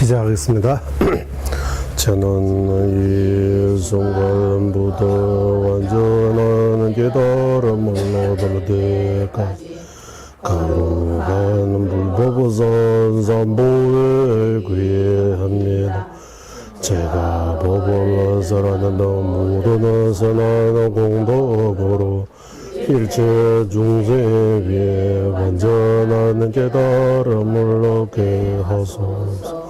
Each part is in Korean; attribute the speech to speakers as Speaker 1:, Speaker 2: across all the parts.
Speaker 1: 시작하겠습니다. 저는 이 순간부터 완전한 깨달음을 얻을 때까지 거룩한 불법우선 삼보에 귀합니다. 제가 법을 설하는 모든 선한 공덕으로 일체 중생 위에 완전한 깨달음을 얻게 하소서.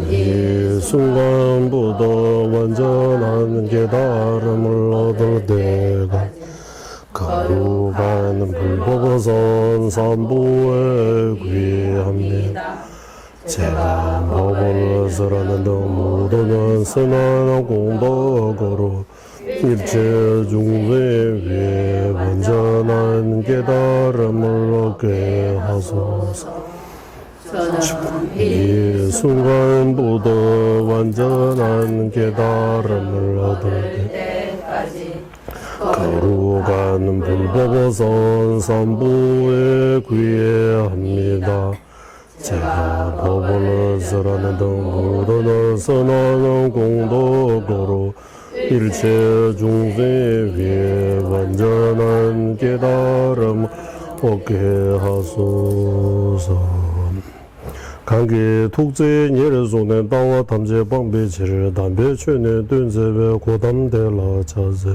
Speaker 1: 이 순간부터 완전한 깨달음을 얻을 때가 거룩한 불법우선 삼보에 귀합니다. 제가 법을 설하는 모든 선한 공덕으로 일체 중생 위에 완전한 깨달음을 얻게 하소서. 이 순간부터 완전한 깨달음을 얻을 때까지 거룩한 불법우선 삼보에 귀합니다. 제가 법을 설하는 모든 선한 공덕으로 일체 중생 위에 완전한 깨달음을 얻게 하소서. 강기 툭제 예르손의 다와 탐제 방배치를 담배춘의 둔세베 고담대라 자세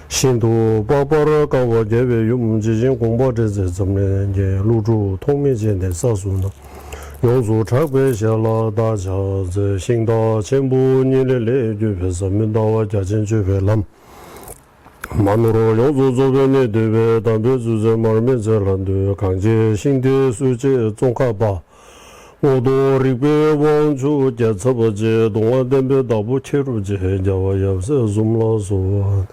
Speaker 1: 신도 바바라 가와 예외 유문지진 공부제제 점례 루주 통미진의 사수는 용수 차괴샤라 다자제 신도 전부니를 레주에서 민다와 자진 주회람 만으로 용수 조변에 대외 담배주제 말면절한데 강제 신대 수제 종가바 오도리괴 원주 제처버제 동화담배 다부 체루제 자와 yapse 좀라소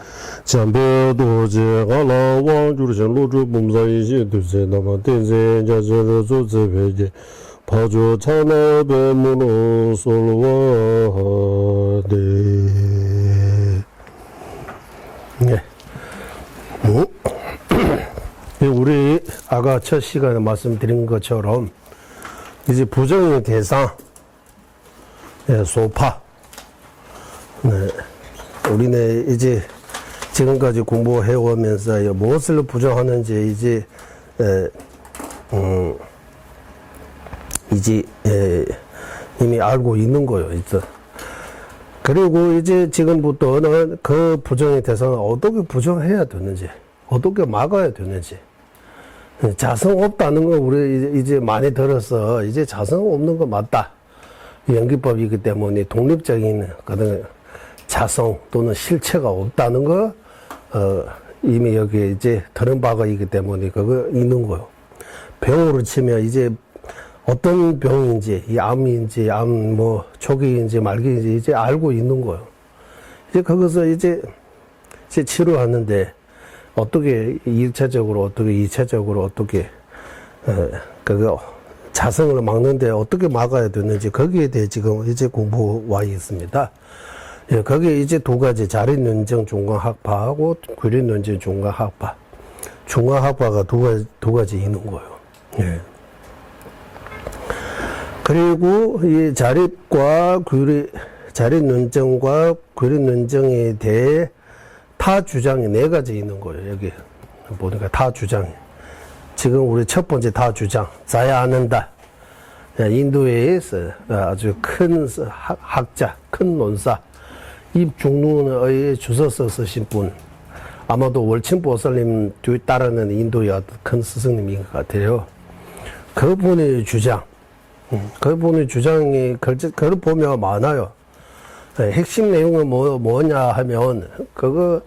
Speaker 1: 잠배도제 갈라 왕주르신 로주 몸사이시 두세 남아 대제 자제로 조제베제 파조 차나베 무노 솔와데 네. 우리 아까 첫 시간에 말씀드린 것처럼 이제 부정의 대상, 소파. 네. 우리는 이제 지금까지 공부해 오면서 무엇을 부정하는지 이제 이미 알고 있는 거예요. 이제. 그리고 이제 지금부터는 그 부정의 대상을 어떻게 부정해야 되는지, 어떻게 막아야 되는지. 자성 없다는 거 우리 이제 많이 들어서 이제 자성 없는 거 맞다. 연기법이기 때문에 독립적인 그런 자성 또는 실체가 없다는 거 이미 여기 이제 들은 바가 있기 때문에 그거 있는 거요. 병으로 치면 이제 어떤 병인지 이 암인지 뭐 초기인지 말기인지 이제 알고 있는 거요. 이제 거기서 이제 치료하는데 어떻게 1차적으로 어떻게 2차적으로 어떻게 그거 자성을 막는데 어떻게 막아야 되는지 거기에 대해 지금 이제 공부 와 있습니다. 예, 거기에 이제 두 가지 자립논증 중간학파하고 규립논증 중간학파. 중간학파가 두 가지 있는 거예요. 예. 그리고 이 자립논증과 규립논증에 대해 타 주장이 네 가지 있는 거예요. 여기 보니까 타 주장이. 지금 우리 첫 번째 타 주장, 자야 않는다. 인도에서 아주 큰 학자, 큰 논사, 입중론의 주서서 쓰신 분, 아마도 월침보살님 뒤 따르는 인도의 큰 스승님인 것 같아요. 그분의 주장, 그분의 주장이 그걸 보면 많아요. 핵심 내용은 뭐냐 하면, 그거,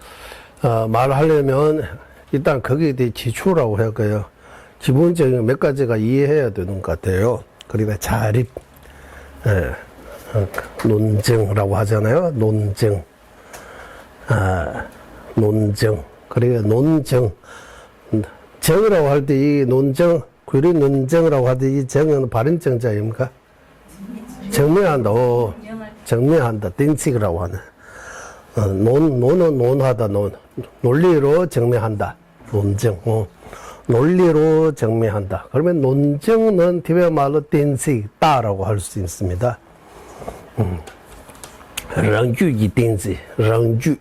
Speaker 1: 말하려면, 일단 거기에 대해 기초라고 할까요? 기본적인 몇 가지가 이해해야 되는 것 같아요. 그러니까 자립, 논증이라고 하잖아요. 논증. 논증. 그러니까 논증. 정이라고 할 때 이 논증, 규립 논증이라고 할 때 이 정은 발음정자입니까? 정명한다. 정명한다. 땡치기라고 하네. 논은 논하다. 논리로 정명한다. 논증. 논리로 증명한다. 그러면 논증은 티베트 말로 댄시 따라고 할 수 있습니다. 랑주기 댄시, 랑주.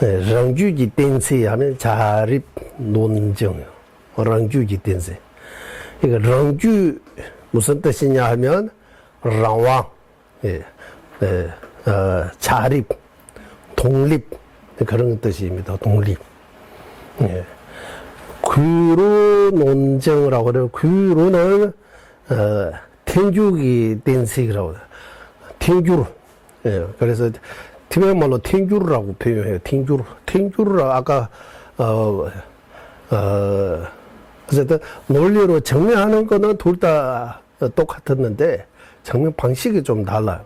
Speaker 1: 네, 랑주기 댄시 하면 자립 논증. 랑주기 댄시. 그러니까 랑주 무슨 뜻이냐 하면 랑왕, 예, 자립, 독립 그런 뜻입니다. 독립. 예. 규로 논증이라고 그래요. 규로는 텐주기 댄식이라고 해요. 텐주루. 예. 그래서 티베트 말로 텐주루라고 표현해요. 텐주루. 텐주루라 아까 어쨌든 논리로 증명하는 거는 둘 다 똑같았는데 증명 방식이 좀 달라요.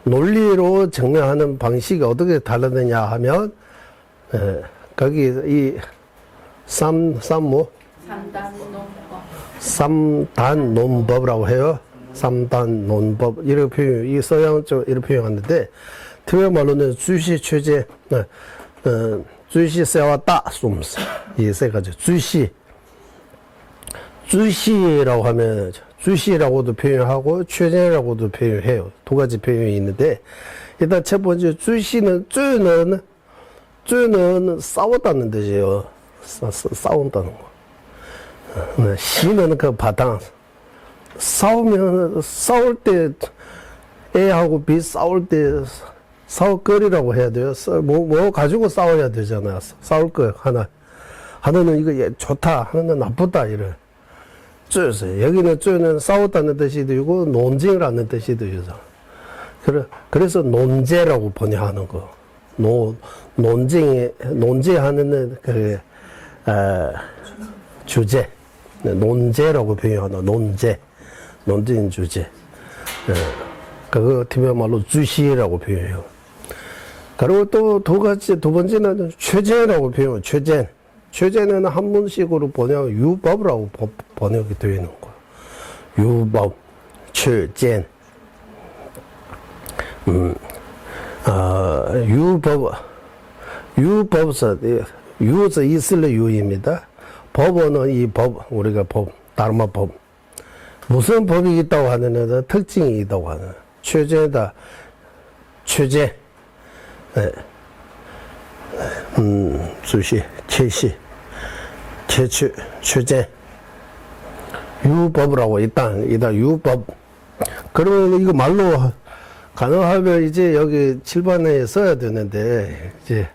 Speaker 1: 논리로 증명하는 방식이 어떻게 다르느냐 하면 거기 이 삼단 논법이라고 해요. 삼단 논법 이렇게 표현, 이 서양 쪽 이렇게 표현하는데 티베트 말로는 주시 최제, 주시 세와다 솜스 이 세 가지 주시라고 하면 주시라고도 표현하고 최제라고도 표현해요. 두 가지 표현이 있는데 일단 첫 번째 주시는 쯔는 싸웠다는 뜻이에요. 싸운다는 거. 시는 그 바탕. 싸울 때 애하고 비 싸울 때 싸울거리라고 해야 돼요. 뭐 가지고 싸워야 되잖아. 싸울 거 하나는 이거 좋다, 하나는 나쁘다 이래. 쯔였어요. 여기는 쯔는 싸웠다는 뜻이 되고 논쟁이라는 뜻이 되죠. 그래서 논제라고 번역하는 거. 논제하는 그 주제. 논제라고 표현하나. 논쟁 주제. 그거 티베트 말로 주시라고 표현해요. 그리고 또 두 번째는 최제라고 표현해요. 최제는 한문식으로 유법이라고 번역이 되어 있는 거예요. 유법, 최제. 유법서, 유서 있을래 유입니다. 법어는 이 법, 우리가 다르마 법. 무슨 법이 있다고 하느냐, 특징이 있다고 하느냐. 최제다, 최제. 네. 주시, 최시, 최제. 유법이라고 일단 유법. 그러면 이거 말로 가능하면 이제 여기 7번에 써야 되는데, 이제,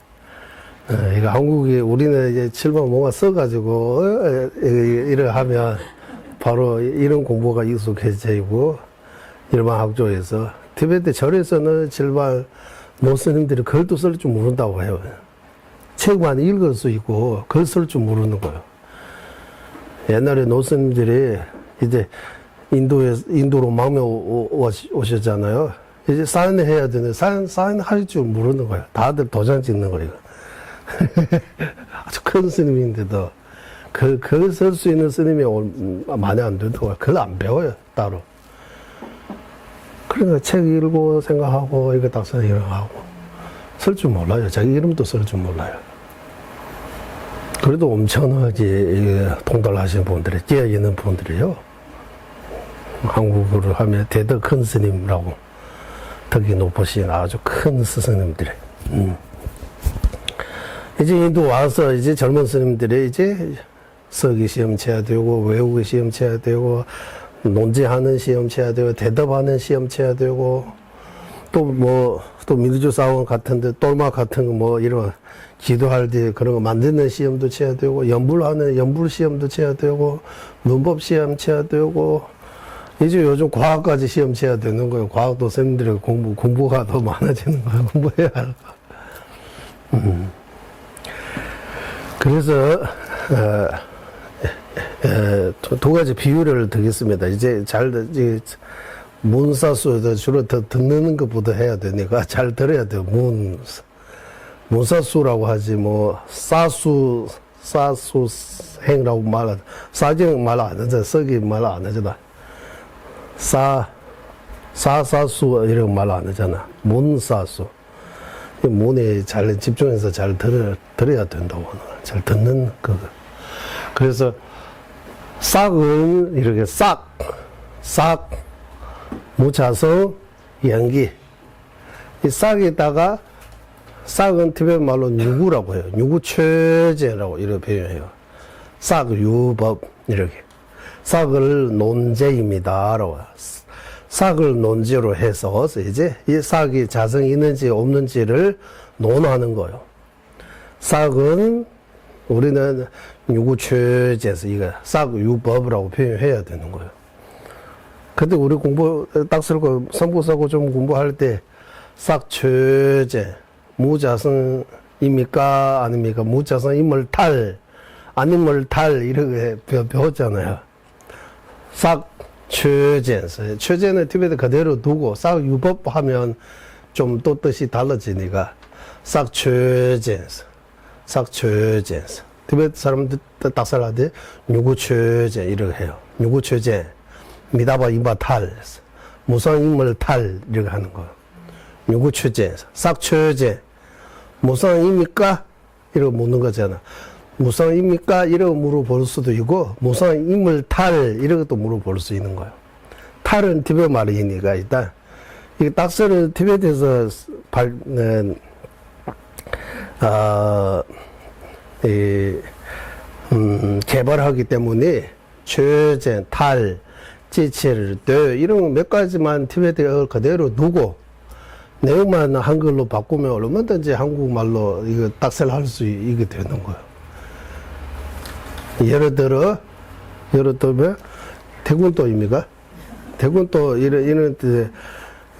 Speaker 1: 이거 우리는 이제 7번 뭔가 써가지고, 이래 하면 바로 이런 공부가 익숙해지고, 일반 학교에서. 티베트 절에서는 7번 노스님들이 글도 쓸 줄 모른다고 해요. 책만 읽을 수 있고, 글 쓸 줄 모르는 거예요. 옛날에 노스님들이 이제 인도로 망명 오셨잖아요. 이제 사인 해야 되는데, 사인 할 줄 모르는 거예요. 다들 도장 찍는 거예요. 아주 큰 스님인데도, 글 쓸 수 있는 스님이 많이 안 된다고. 글 안 배워요, 따로. 그러니까 책 읽고 생각하고, 이거 딱 써서 일어나고. 쓸 줄 몰라요. 자기 이름도 쓸 줄 몰라요. 그래도 엄청나게 통달하시는 분들이, 깨어 있는 분들이요. 한국어를 하면 대덕 큰 스님이라고. 덕이 높으신 아주 큰 스승님들이. 이제 인도 와서 이제 젊은 스님들이 이제 서기 시험 쳐야 되고, 외우기 시험 쳐야 되고, 논제하는 시험 쳐야 되고, 대답하는 시험 쳐야 되고, 또 민주주의 사원 같은데, 똘마 같은 거 뭐 이런 기도할 때 그런 거 만드는 시험도 쳐야 되고, 연불 시험도 쳐야 되고, 문법 시험 쳐야 되고, 이제 요즘 과학까지 시험 쳐야 되는 거예요. 과학도 선생님들의 공부가 더 많아지는 거예요. 공부해야 할 거. 그래서, 두 가지 비유를 드리겠습니다. 이제 문사수에서 주로 더 듣는 것보다 해야 되니까 잘 들어야 돼요. 문사수라고 하지, 사수행이라고 사경 말 안 하잖아. 서기 말 안 하잖아. 사사수 이런 말 안 하잖아. 문사수. 문에 잘 집중해서 잘 들어야 된다고. 잘 듣는 그거. 그래서 싹은 이렇게 싹, 무차성, 연기. 이 싹에다가 싹은 티베트 말로 유구라고 해요. 유구최제라고 이렇게 표현해요. 싹유법 이렇게. 싹을 논제입니다라고. 싹을 논제로 해서 이제 이 싹이 자성이 있는지 없는지를 논하는 거예요. 싹은 우리는 유구최제에서 이거 싹유법이라고 표현해야 되는 거예요. 근데 우리 공부 딱 쓰고 성부사고 좀 공부할 때 싹최제 무자성입니까 아닙니까? 무자성 인물탈 아닌물탈 이렇게 배웠잖아요. 싹최제 최제는 티베트 그대로 두고 싹유법 하면 좀 또 뜻이 달라지니까 싹최제 티베트 사람들 딱 살라데 유구최제 이렇게 해요. 유구최제 미다바 이바탈 무상인물탈 이렇게 하는 거예요. 유구최제 싹최제 무상입니까? 이러고 묻는 거잖아. 무상입니까? 이러고 물어볼 수도 있고 무상인물탈 이러고 또 물어볼 수 있는 거예요. 탈은 티베트 말이니까 일단 이 딱서를 티베트에서 개발하기 때문에 최제, 탈, 지체를 이런 몇 가지만 티베트어 그대로 두고 내용만 한글로 바꾸면 얼마든지 한국말로 이거 딱셀 할 수 있게 되는 거예요. 예를 들면 태군도입니까? 태군도 이런 때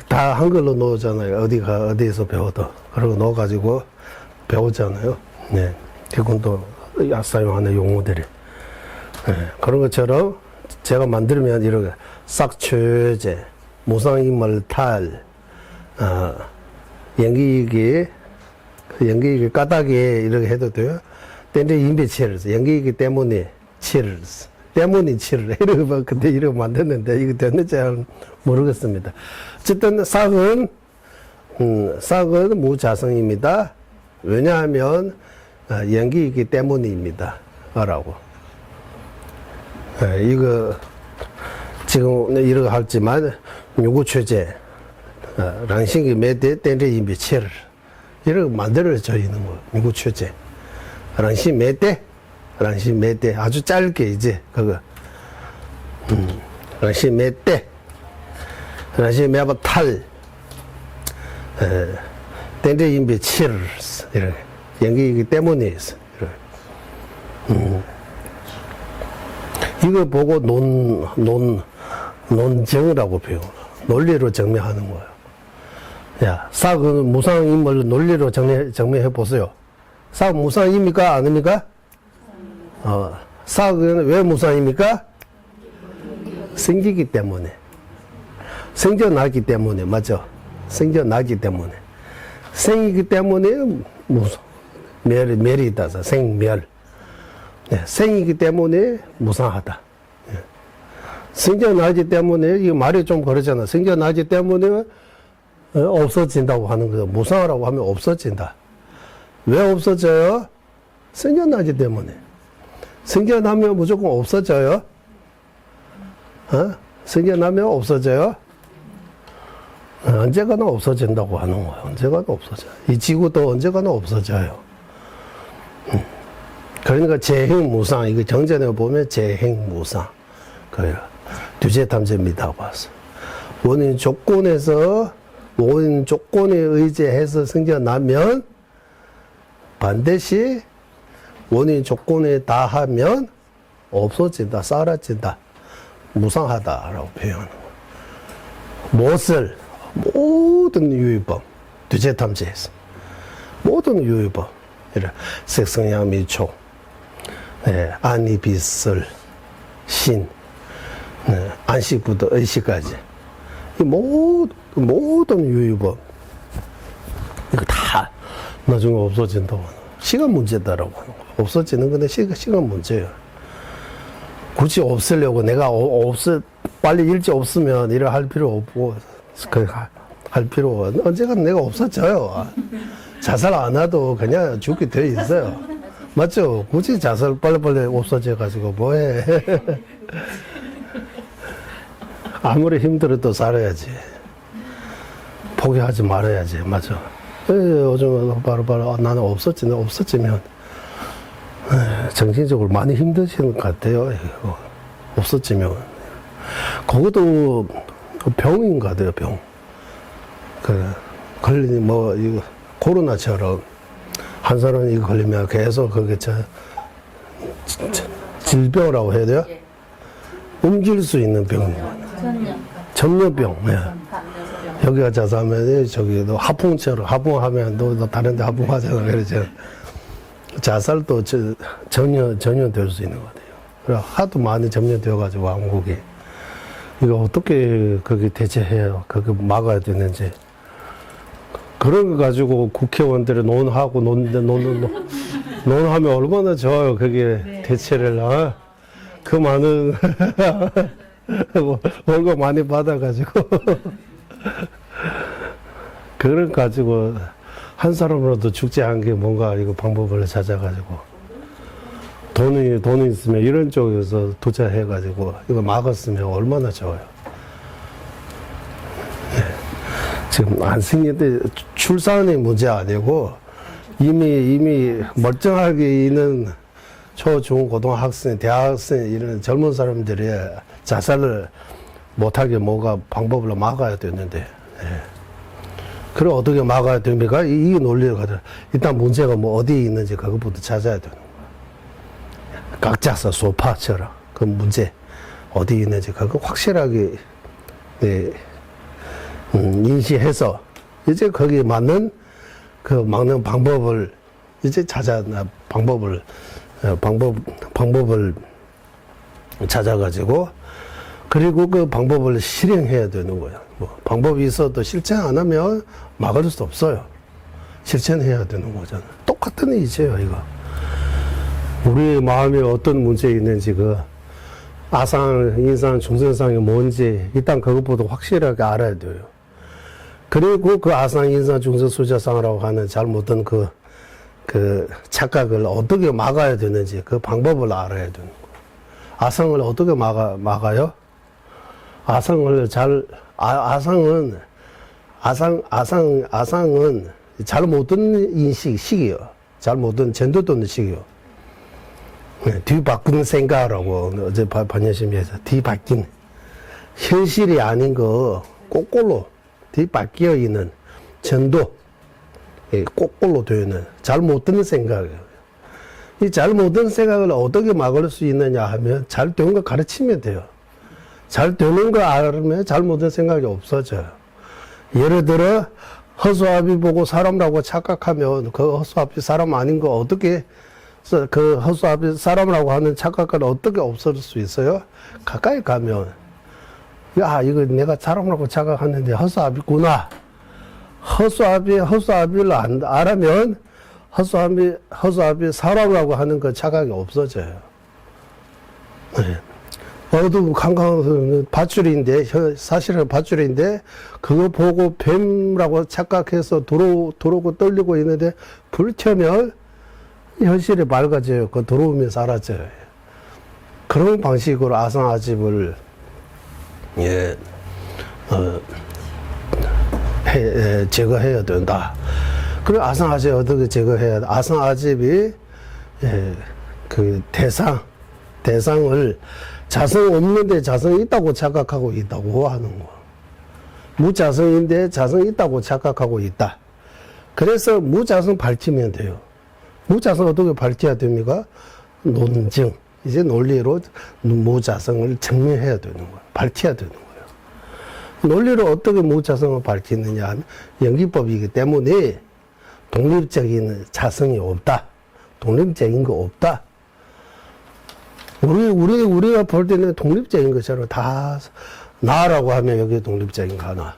Speaker 1: 다 한글로 넣었잖아요. 어디에서 배워도. 그러고 넣어가지고 배우잖아요. 네. 태군도 사용하는 용어들이. 네. 그런 것처럼 제가 만들면 이렇게 싹최제, 무상인물탈, 연기이기 까닭에 이렇게 해도 돼요. 땐데 인비치를 연기이기 때문에 치를 때문에 치를 이렇게 그때 이렇게 만들었는데 이거 됐는지 잘 모르겠습니다. 어쨌든 싹은 무자성입니다. 왜냐하면 연기이기 때문입니다. 라고. 이거 지금 이렇게 할지만 유구최제 랑싱이 매대 땐데 인비치를 이렇게 만들어져 있는 거예요. 유구최제 랑싱 매대 아주 짧게 이제 그거 랑싱 매대 랑싱 매바탈 땐데 인비치를 이렇게 연기이기 때문에 있어. 이거 보고 논정이라고 표현해요. 논리로 정리하는 거예요. 야, 싹은 무상인물 논리로 정리해 보세요. 싹 무상입니까? 아닙니까? 싹은 왜 무상입니까? 생기기 때문에. 생겨나기 때문에, 맞죠? 생겨나기 때문에. 생이기 때문에 무상. 멸이 있다서 생멸. 네, 생이기 때문에 무상하다. 네. 생겨나기 때문에, 이 말이 좀 그러잖아. 생겨나기 때문에 없어진다고 하는 거예요. 무상하라고 하면 없어진다. 왜 없어져요? 생겨나기 때문에. 생겨나면 무조건 없어져요? 생겨나면 없어져요? 언제가나 없어진다고 하는 거예요. 언제가나 없어져요. 이 지구도 언제가나 없어져요. 그러니까 재행무상, 이거 정전에 보면 재행무상. 그래요. dü제탐제입니다. 봐서. 원인 조건에 의지해서 생겨나면 반드시 원인 조건에 다하면 없어진다, 사라진다, 무상하다라고 표현하는 거예요. 무엇을? 모든 유의법, dü제탐제에서. 모든 유의법. 색성향 미촉, 안이비설, 신, 안식부터 의식까지. 이 모든 유의법. 이거 다 나중에 없어진다고 하는 거예요. 시간 문제다라고 하는 거예요. 없어지는 건데 시간 문제예요. 굳이 없으려고 내가 빨리 일찍 없으면 일을 할 필요 없고, 할 필요, 언젠가 내가 없어져요. 자살 안 해도 그냥 죽게 돼 있어요. 맞죠? 굳이 자살 빨리빨리 없어져가지고 뭐해. 아무리 힘들어도 살아야지. 포기하지 말아야지. 맞죠? 요즘 바로 나는 없어지면 정신적으로 많이 힘드시는 것 같아요. 이거. 없어지면. 그것도 병인 것 같아요, 병. 이거 코로나처럼 한 사람이 이거 걸리면 계속 그게 질병이라고 해야 돼요? 옮길 수 있는 병이에요. 전염병. 예. 여기가 자살하면 저기도 하풍하면 너 다른 데 하풍하잖아. 그러죠. 자살도 전혀 될 수 있는 것 같아요. 그래 하도 많이 점령되어가지고 한국이 이거 어떻게 그게 대체해요? 그게 막아야 되는지. 그런 거 가지고 국회의원들이 논하면 얼마나 좋아요. 그게 대체를, 그 많은, 월급 많이 받아가지고. 그런 거 가지고 한 사람으로도 죽지 않게 뭔가 이거 방법을 찾아가지고. 돈이 있으면 이런 쪽에서 투자해가지고 이거 막았으면 얼마나 좋아요. 지금 안승인데 출산이 문제 아니고 이미 멀쩡하게 있는 초, 중, 고등학생, 대학생 이런 젊은 사람들이 자살을 못하게 뭐가 방법을 막아야 되는데, 그걸 어떻게 막아야 됩니까? 이 논리를 가지고 일단 문제가 뭐 어디에 있는지 그것부터 찾아야 되는 거예요. 각자서 소파처럼 그 문제 어디에 있는지 그거 확실하게 인식해서 이제 거기에 맞는 막는 방법을 이제 방법을 찾아가지고 그리고 그 방법을 실행해야 되는 거예요. 뭐 방법이 있어도 실천 안 하면 막을 수 없어요. 실천해야 되는 거잖아요. 똑같은 일이에요, 이거. 우리 마음에 어떤 문제 있는지 아상, 인상, 중생상이 뭔지 일단 그것보다 확실하게 알아야 돼요. 그리고 그 아상, 인상, 중생, 수자상이라고 하는 잘못된 그 착각을 어떻게 막아야 되는지 그 방법을 알아야 되는 거예요. 아상을 어떻게 막아요? 아상은 잘못된 시기요. 잘못된 전도된 시기요. 뒤바뀐 생각이라고 어제 반야심에서 뒤바뀐 현실이 아닌 거 거꾸로 뒤바뀌어 있는 전도 거꾸로 되어 있는 잘못된 생각이에요. 이 잘못된 생각을 어떻게 막을 수 있느냐 하면 잘 되는 거 가르치면 돼요. 잘 되는 거 알면 잘못된 생각이 없어져요. 예를 들어 허수아비 보고 사람이라고 착각하면 그 허수아비 사람 아닌 거 어떻게 그 허수아비 사람이라고 하는 착각을 어떻게 없앨 수 있어요? 가까이 가면 야 이거 내가 사람이라고 착각하는데 허수아비구나. 허수아비를 알면 허수아비 사람이라고 하는 그 착각이 없어져요. 네. 어두운 캄캄한 밧줄인데 사실은 밧줄인데 그거 보고 뱀이라고 착각해서 들어오고 떨리고 있는데 불 켜면 현실이 맑아져요. 그 들어오면 사라져요. 그런 방식으로 아상아집을 제거해야 된다. 그리고 아상아집 어떻게 제거해야 돼? 아상아집이 그 대상을 자성 없는데 자성이 있다고 착각하고 있다고 하는 거. 무자성인데 자성이 있다고 착각하고 있다. 그래서 무자성 밝히면 돼요. 무자성 어떻게 밝혀야 됩니까? 논증. 이제 논리로 무자성을 증명해야 되는 거예요. 밝혀야 되는 거예요. 논리로 어떻게 무자성을 밝히느냐 하면 연기법이기 때문에 독립적인 자성이 없다. 독립적인 거 없다. 우리가 볼 때는 독립적인 것처럼 다, 나라고 하면 여기 독립적인 거 하나,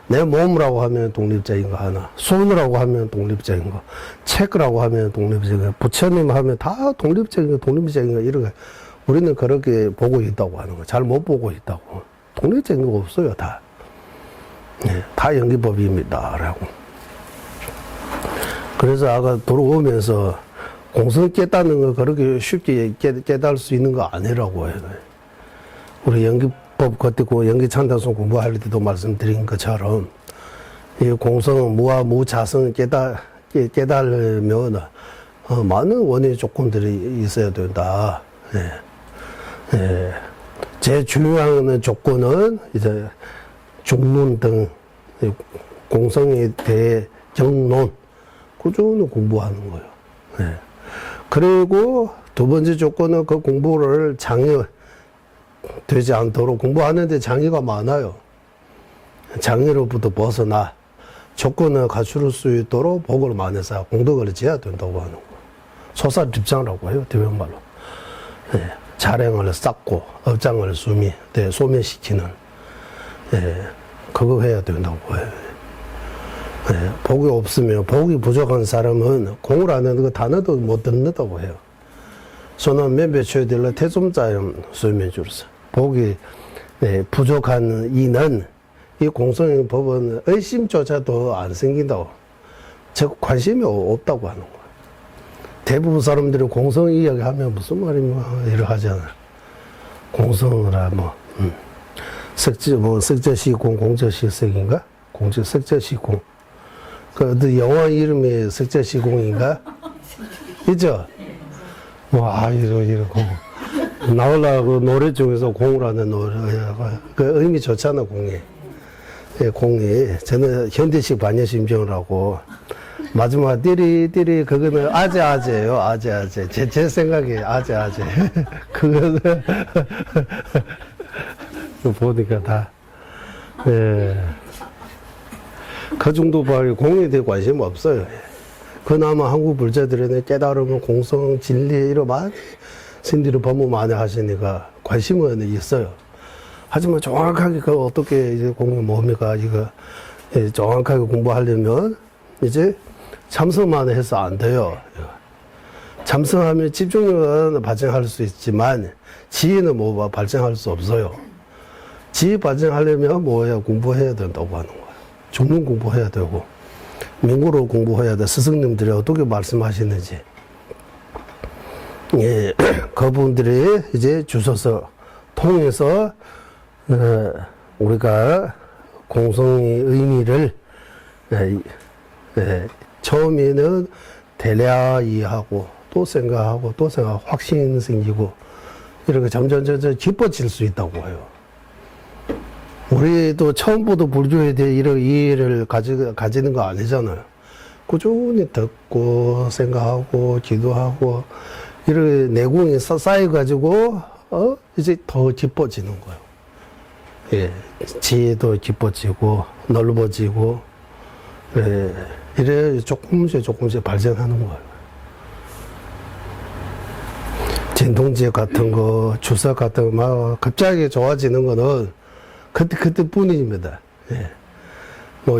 Speaker 1: 내 몸이라고 하면 독립적인 거 하나, 손이라고 하면 독립적인 거, 책이라고 하면 독립적인 거, 부처님 하면 다 독립적인 거, 이런 거. 우리는 그렇게 보고 있다고 하는 거. 잘 못 보고 있다고. 독립적인 거 없어요, 다. 다 연기법입니다. 라고. 그래서 아까 들어오면서 공성 깨닫는 거 그렇게 쉽게 깨달을 수 있는 거 아니라고 해요. 우리 연기법 그때 연기창단성 공부할 때도 말씀드린 것처럼 이 공성, 무와 무자성 깨달으면 많은 원인의 조건들이 있어야 된다. 예. 예. 제일 중요한 조건은 이제 중론 등 공성에 대해 경론 꾸준히 공부하는 거예요. 예. 그리고 두 번째 조건은 그 공부를 장애되지 않도록 공부하는데 장애가 많아요. 장애로부터 벗어나 조건을 갖출 수 있도록 복을 많이 쌓아 공덕을 지어야 된다고 하는 거예요. 소사립장이라고 해요, 대변말로. 예. 자량을 쌓고 업장을 소멸시키는 그거 해야 된다고 해요. 예. 복이 없으면 복이 부족한 사람은 공을 안 하는 거 단어도 못 듣는다고 해요. 저는 몇몇 초들로 태좀자연 설명주로서 복이 부족한 이는 이 공성의 법은 의심조차도 안 생긴다고, 즉 관심이 없다고 하는 거예요. 대부분 사람들이 공성 이야기하면 무슨 말이면 이러 하잖아요. 공성이라 석저시공 공저시석인가? 석저시공. 그 어떤 영화 이름이 석저시공인가? 있죠? 이러고 나오려고 노래 중에서 공이라는 노래가 그 의미 좋잖아, 공이. 예, 공이. 저는 현대식 반여심정이라고. 마지막 띠리 그거는 아재예요. 아재. 제 생각에 아재. 그거는 보니까 다 그 정도밖에 공에 대해 관심 없어요. 그나마 한국 불자들은 깨달으면 공성, 진리 이런 많이 신들을 법문 많이 하시니까 관심은 있어요. 하지만 정확하게 그 어떻게 이제 공이 뭡니까 이거 정확하게 공부하려면 이제 참선만 해서 안 돼요. 참선하면 집중력은 발전할 수 있지만 지혜는 발전할 수 없어요. 지혜 발전하려면 공부해야 된다고 하는 거예요. 중론 공부해야 되고 민구로 공부해야 돼. 스승님들이 어떻게 말씀하시는지 그분들이 이제 주셔서 통해서 우리가 공성의 의미를 처음에는 대략 이해하고 또 생각하고 확신 생기고 이렇게 점점 깊어질 수 있다고 해요. 우리도 처음부터 불교에 대해 이런 이해를 가지는 거 아니잖아요. 꾸준히 듣고 생각하고 기도하고 이런 내공이 쌓여가지고 이제 더 깊어지는 거예요. 예, 지혜도 깊어지고 넓어지고 이래 조금씩 발전하는 거예요. 진통제 같은 거, 주사 같은 거 막 갑자기 좋아지는 거는 그때 뿐입니다. 예.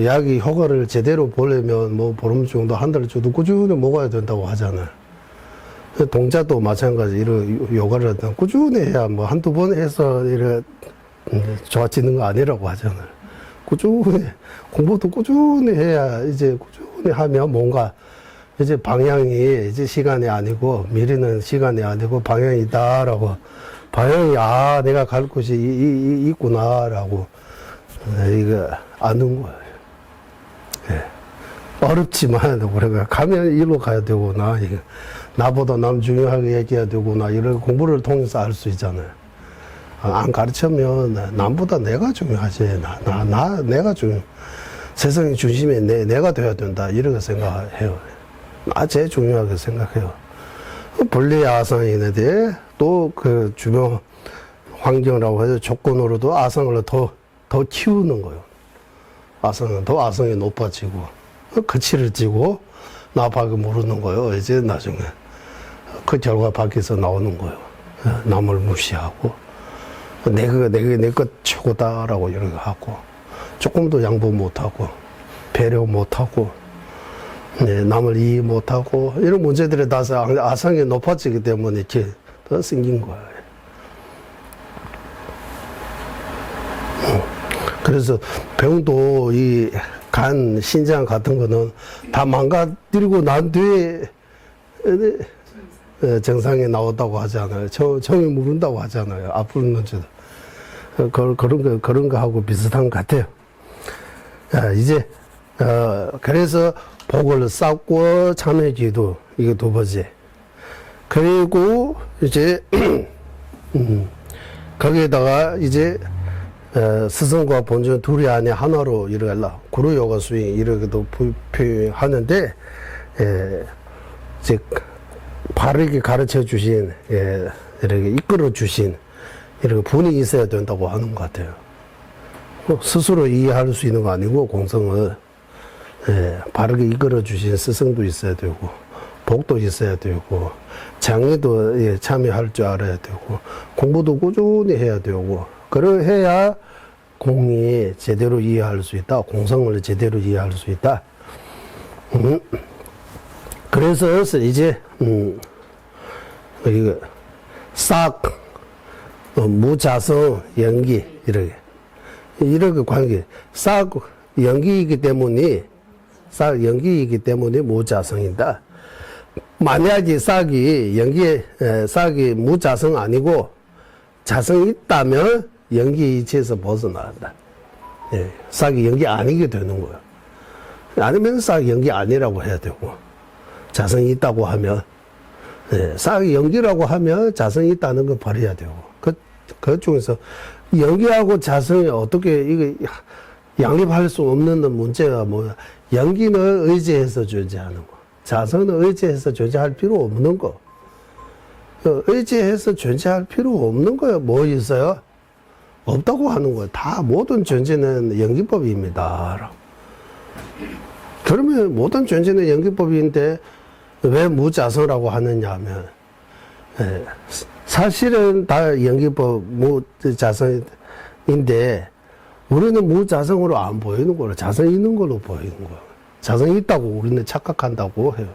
Speaker 1: 약이 효과를 제대로 보려면 보름 정도, 한 달 정도 꾸준히 먹어야 된다고 하잖아요. 동자도 마찬가지, 이런 요가를 꾸준히 해야 한두 번 해서 이래 좋아지는 거 아니라고 하잖아요. 꾸준히, 공부도 꾸준히 해야 이제 꾸준히 하면 뭔가 이제 방향이 이제 시간이 아니고 미리는 시간이 아니고 방향이다라고 방향이 내가 갈 곳이 있구나라고 이거 아는 거예요. 예. 어렵지만 우리가 가면 일로 가야 되구나. 이거 나보다 남 중요하게 얘기해야 되구나. 이런 공부를 통해서 알 수 있잖아요. 안 가르치면 남보다 내가 중요하지. 내가 세상의 중심에 내가 돼야 된다. 이렇게 생각해요. 제일 중요하게 생각해요. 본래 아상인에 또 그 주변 환경이라고 해서 조건으로도 아상을 더 키우는 거예요. 아성이 높아지고, 거치를 찌고, 나밖에 모르는 거예요. 이제 나중에. 그 결과 밖에서 나오는 거예요. 남을 무시하고, 내 것 최고다라고 이렇게 하고, 조금도 양보 못하고, 배려 못하고, 남을 이해 못하고, 이런 문제들에 따라서 아성이 높아지기 때문에 이렇게 더 생긴 거예요. 그래서 병도 간, 신장 같은 거는 다 망가뜨리고 난 뒤에 정상에 나왔다고 하잖아요. 정이 무른다고 하잖아요. 앞으로 는지도 그런 거 하고 비슷한 것 같아요. 자, 이제, 그래서 복을 쌓고 참회기도, 이거 두 번째. 그리고 이제, 거기에다가 이제, 스승과 본전 둘이 안에 하나로 이르갈라. 구루요가 수행, 이렇게도 표현하는데, 이제, 바르게 가르쳐 주신, 이렇게 이끌어 주신, 이렇게 분이 있어야 된다고 하는 것 같아요. 스스로 이해할 수 있는 거 아니고, 공성을, 바르게 이끌어 주신 스승도 있어야 되고, 복도 있어야 되고, 장애도 참여할 줄 알아야 되고, 공부도 꾸준히 해야 되고, 그래야 공이 제대로 이해할 수 있다. 공성을 제대로 이해할 수 있다. 그래서 이제, 이거, 싹, 무자성, 연기, 이렇게 관계. 싹, 연기이기 때문에 무자성이다. 만약에 싹이 무자성 아니고 자성이 있다면 연기 이치에서 벗어나간다. 싹이 연기 아니게 되는 거예요. 아니면 싹이 연기 아니라고 해야 되고, 자성이 있다고 하면, 싹이 연기라고 하면 자성이 있다는 걸 버려야 되고, 그 중에서 연기하고 자성이 어떻게 이게 양립할 수 없는 문제가 뭐야? 연기는 의지해서 존재하는 거, 자성은 의지해서 존재할 필요 없는 거. 의지해서 존재할 필요 없는 거예요. 뭐 있어요? 없다고 하는 거예요. 다 모든 존재는 연기법입니다. 그러면 모든 존재는 연기법인데 왜 무자성이라고 하느냐 하면, 사실은 다 연기법 무자성인데 우리는 무자성으로 안 보이는 거예요. 자성이 있는 걸로 보이는 거예요. 자성이 있다고 우리는 착각한다고 해요.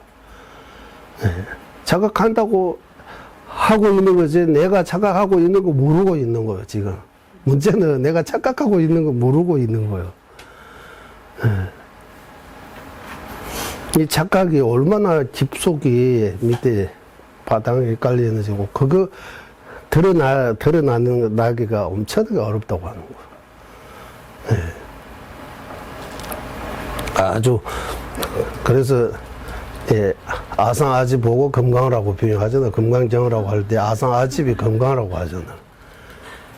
Speaker 1: 착각한다고 하고 있는 거지, 내가 착각하고 있는 거 모르고 있는 거예요, 지금. 문제는 내가 착각하고 있는 거 모르고 있는 거예요. 이 착각이 얼마나 깊숙이 밑에 바닥에 깔리는지, 그거 드러나기가 엄청나게 어렵다고 하는 거예요. 아주, 그래서, 아상아집 보고 금강이라고 표현하잖아. 금강정이라고 할 때 아상아집이 금강이라고 하잖아.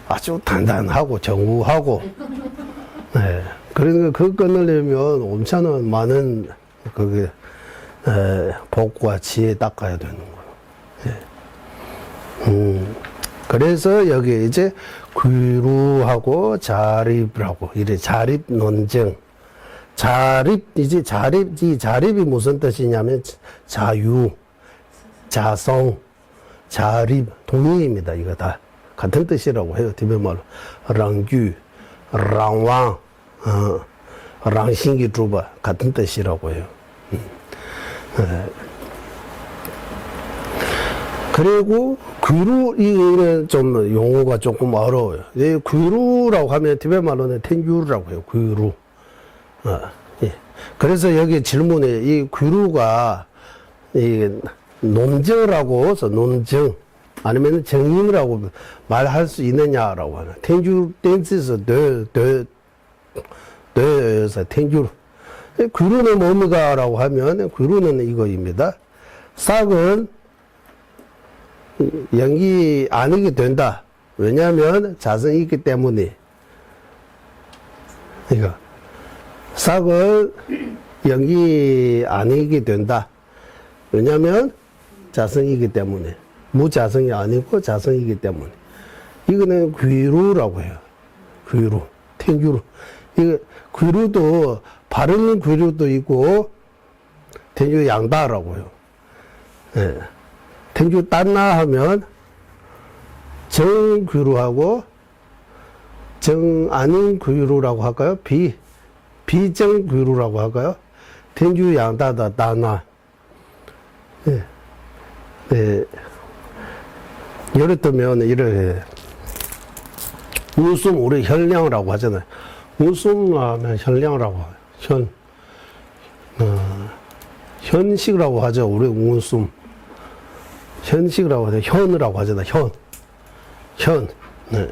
Speaker 1: 아주 단단하고 정우하고, 그러니까 그거 끊으려면 엄청난 많은 복과 지혜 닦아야 되는 거예요. 그래서 여기 이제 귀루하고 자립이라고, 이래 자립 논정. 이 자립이 무슨 뜻이냐면 자유, 자성, 자립, 동의입니다. 이거 다 같은 뜻이라고 해요. 티베말로 랑규, 랑왕, 랑신기 주바 같은 뜻이라고 해요. 그리고 귀루, 이는 좀 용어가 조금 어려워요. 이 귀루라고 하면 티베말로는 텐규라고 해요. 귀루. 그래서 여기 질문에 이 귀루가 이 논정이라고 해서 논정 아니면 정인이라고 말할 수 있느냐라고 하는 텐주 댄스에서 뇌에서 텐주 귀루는 뭡니까라고 하면 귀루는 이거입니다. 싹은 연기 아니게 된다. 왜냐하면 자성이 있기 때문에. 이거 싹은 연기 아니게 된다. 왜냐하면 자성이기 때문에. 무자성이 아니고 자성이기 때문에. 이거는 귀루라고 해요. 귀루, 텐규루. 이거 귀루도 바른 귀루도 있고 텐규 양다라고 해요. 텐규 딴나 하면 정귀루하고 정 아닌 귀루라고 할까요? 비정귀루라고 할까요? 텐주 양다다 따나. 예를 들면 이렇게 웃음 우리 현량이라고 하잖아요. 웃음 하면 현량이라고 해요. 현식이라고 하죠. 우리 웃음. 현식이라고 하죠. 현이라고 하잖아. 현. 네.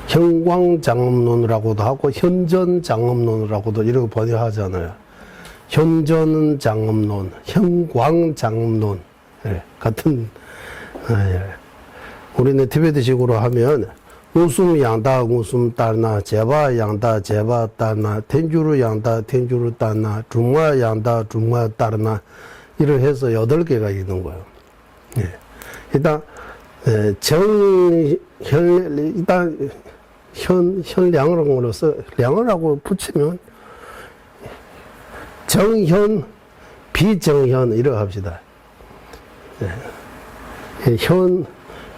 Speaker 1: 현광장엄론이라고도 하고, 현전장엄론이라고도 이렇게 번역하잖아요. 현전장엄론, 현광장엄론. 예, 같은, 예. 우리는 티베트식으로 하면, 웃음 양다, 웃음 따나, 제바 양다, 제바 따나, 텐주르 양다, 텐주르 따나, 중화 양다, 중화 따나, 이렇게 해서 8개가 있는 거예요. 예. 일단, 일단, 현량으로서, 량이라고 붙이면, 정현, 비정현, 이렇게 합시다. 예. 현,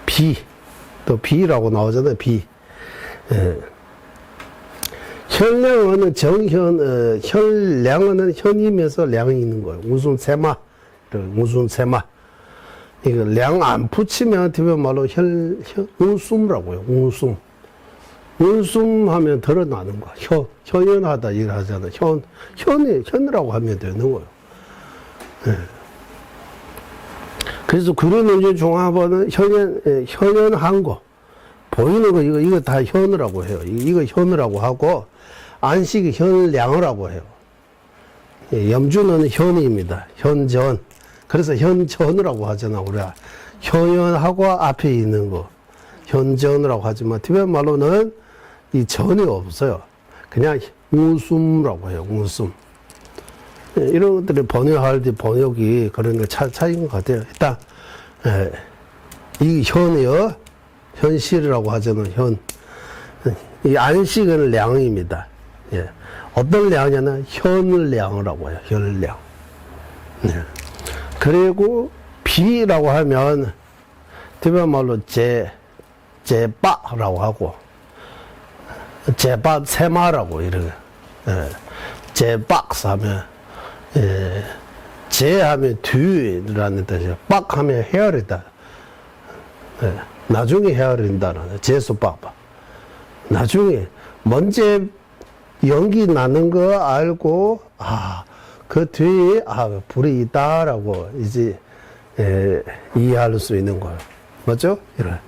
Speaker 1: 비, 또 비라고 나오잖아요, 비. 예. 현량어는 현량어는 현이면서 량이 있는 거예요. 웃음 세마. 웃음 세마. 이거 량 안 붙이면 뒤에 말로 웃음이라고요. 웃음. 웃음 하면 드러나는 거야. 현연하다 이거 하잖아. 현이라고 하면 되는 거예요. 예. 그래서 구류문제 종합어는 현연한 거. 보이는 거, 이거 다 현이라고 해요. 이거 현이라고 하고, 안식이 현량이라고 해요. 예, 염주는 현입니다. 현전. 그래서 현전이라고 하잖아, 우리가. 현연하고 앞에 있는 거. 현전이라고 하지만, 티베트 말로는 이 전이 없어요. 그냥 웃음이라고 해요, 웃음. 예, 이런 것들이 번역할 때 번역이 그런 거 차이인 것 같아요. 일단, 예, 이 현이요. 현실이라고 하잖아요, 현. 이 안식은 량입니다. 예. 어떤 량이냐면, 현량이라고 해요, 현량. 예. 그리고, 비라고 하면, 티베트 말로 제바라고 하고, 제바 세마라고, 이렇게. 예. 제박스 하면, 예. 제하면 뒤라는 뜻이에요. 빡 하면 헤아리다. 예. 나중에 헤아린다는 제수박박. 나중에 먼저 연기 나는 거 알고 그 뒤에 불이 있다라고 이제 이해할 수 있는 거예요. 맞죠? 이런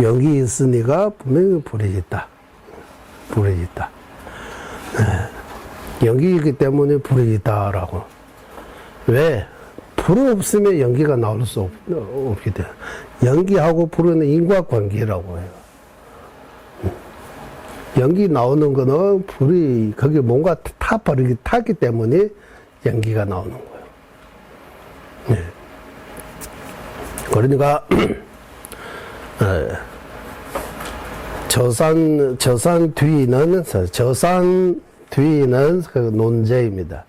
Speaker 1: 연기 있으니까 분명히 불이 있다. 불이 있다. 연기이기 때문에 불이 있다라고. 왜? 불 없으면 연기가 나올 수 없게 돼요. 연기하고 불은 인과관계라고 해요. 연기 나오는 거는 불이 거기 뭔가 타기 때문에 연기가 나오는 거예요. 네. 그러니까 저산 뒤는 그 논제입니다.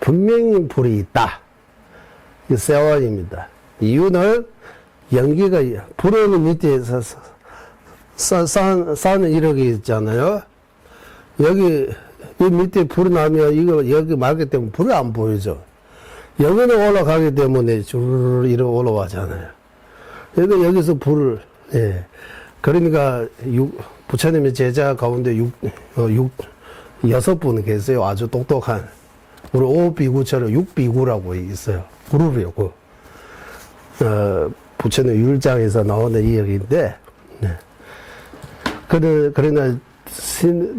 Speaker 1: 분명히 불이 있다. 이 세월입니다. 이유는 연기가 불은 밑에 산은 이렇게 있잖아요. 여기 밑에 불이 나면 이거 여기 맑기 때문에 불이 안 보이죠. 여기는 올라가기 때문에 주르르 이렇게 올라가잖아요. 그러니까 여기서 불을 그러니까 부처님의 제자 가운데 6분 계세요. 아주 똑똑한. 우리 5비구처럼 6비구라고 있어요. 그룹이고. 부처님 율장에서 나오는 이야기인데, 그러나,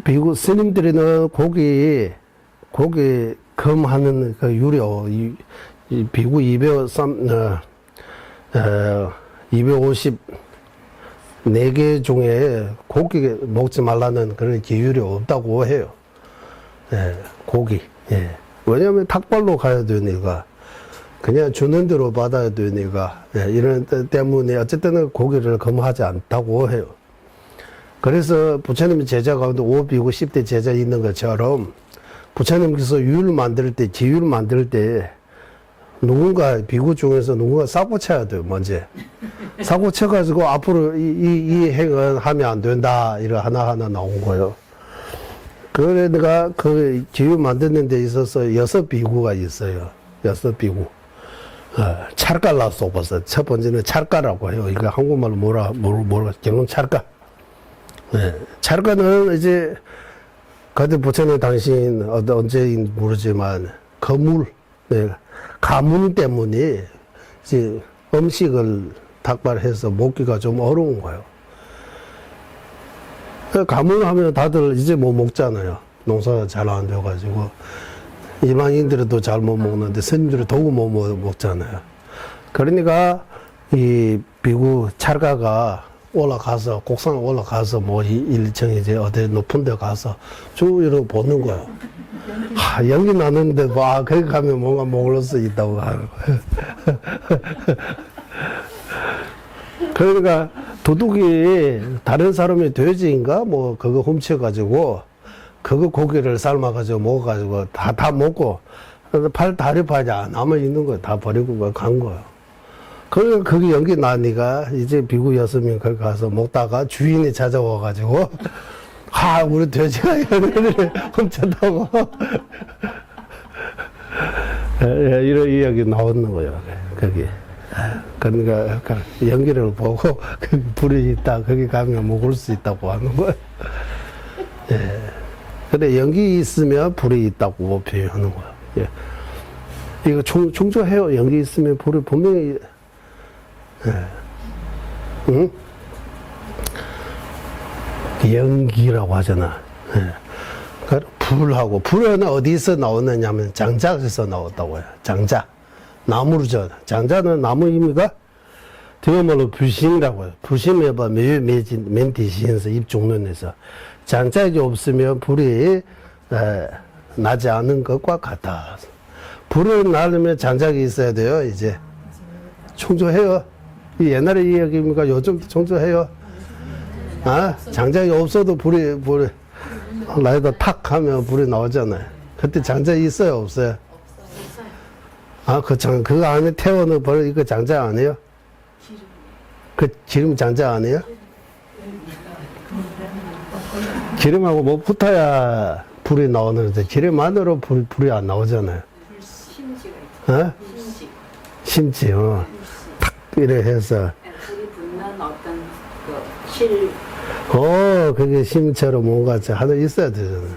Speaker 1: 비구, 스님들이는 고기 금하는 그 유료, 이 비구 254개 중에 고기 먹지 말라는 그런 기율이 없다고 해요. 고기. 왜냐면 탁발로 가야 되니까. 그냥 주는 대로 받아야 되니까. 이런 때문에 어쨌든 고기를 금하지 않다고 해요. 그래서 부처님 제자 가운데 5비구 10대 제자 있는 것처럼 부처님께서 유율 만들 때, 지율 만들 때 누군가 비구 중에서 누군가 사고 쳐야 돼요, 먼저. 사고 쳐가지고 앞으로 이 행은 하면 안 된다. 이런 하나하나 나온 거예요. 그러니까, 그, 지유 만드는 데 있어서 6비구가 있어요. 6비구. 찰가라 써봤어. 첫 번째는 찰가라고 해요. 이거 한국말로 뭐라, 결론 찰가. 네. 찰가는 이제, 그때 부처님 당신, 언제인 모르지만, 거물, 네. 가문 때문에, 이제 음식을 닭발해서 먹기가 좀 어려운 거예요. 가문하면 다들 이제 못 먹잖아요. 농사가 잘 안 돼가지고. 일반인들도 잘 못 먹는데 스님들은 더욱 못 먹잖아요. 그러니까 이 미국 찰가가 올라가서 곡산 올라가서 뭐 일정 이제 어디 높은 데 가서 쭉 이러고 보는 거예요. 연기 나는데 뭐 거기 가면 뭔가 먹을 수 있다고 하는 거예요. 그러니까 도둑이 다른 사람의 돼지인가 뭐 그거 훔쳐가지고 그거 고기를 삶아가지고 먹어가지고 다 먹고 다리 파지 남아 있는 거 다 버리고 간 거예요. 그러니까 거기 연기 나니까 이제 비구 6명 거기 가서 먹다가 주인이 찾아와가지고 우리 돼지가 연기를 훔쳤다고 이런 이야기 나오는 거예요. 거기. 그러니까 연기를 보고 거기 불이 있다 거기 가면 먹을 수 있다고 하는 거예요. 예. 근데 연기 있으면 불이 있다고 표현하는 거예요. 예. 이거 충조해요. 연기 있으면 불이 분명히, 예. 응? 연기라고 하잖아. 예. 불하고, 불은 어디서 나오느냐면 장작에서 나왔다고 해요. 장작. 나무르죠. 장작은 나무 의미가 대어말로 불신이라고 해요. 불신에 봐, 멘티시에서 입종론에서. 장작이 없으면 불이 나지 않은 것과 같다. 불을 나려면 장작이 있어야 돼요, 이제. 충조해요. 옛날의 이야기입니까? 요즘 충조해요. 장작이 없어도 불이 나에다 탁 하면 불이 나오잖아요. 그때 장작이 있어요, 없어요? 그 안에 태워놓은 벌, 이거 장작 아니에요? 그 기름 장작 아니에요? 기름하고 뭐 붙어야 불이 나오는데 기름만으로 불이 안 나오잖아요. 심지가 있죠. 심지. 탁 이래 해서.
Speaker 2: 불이 붙는 어떤 그 실.
Speaker 1: 그게 심처럼 뭔가 하나 있어야 되잖아요.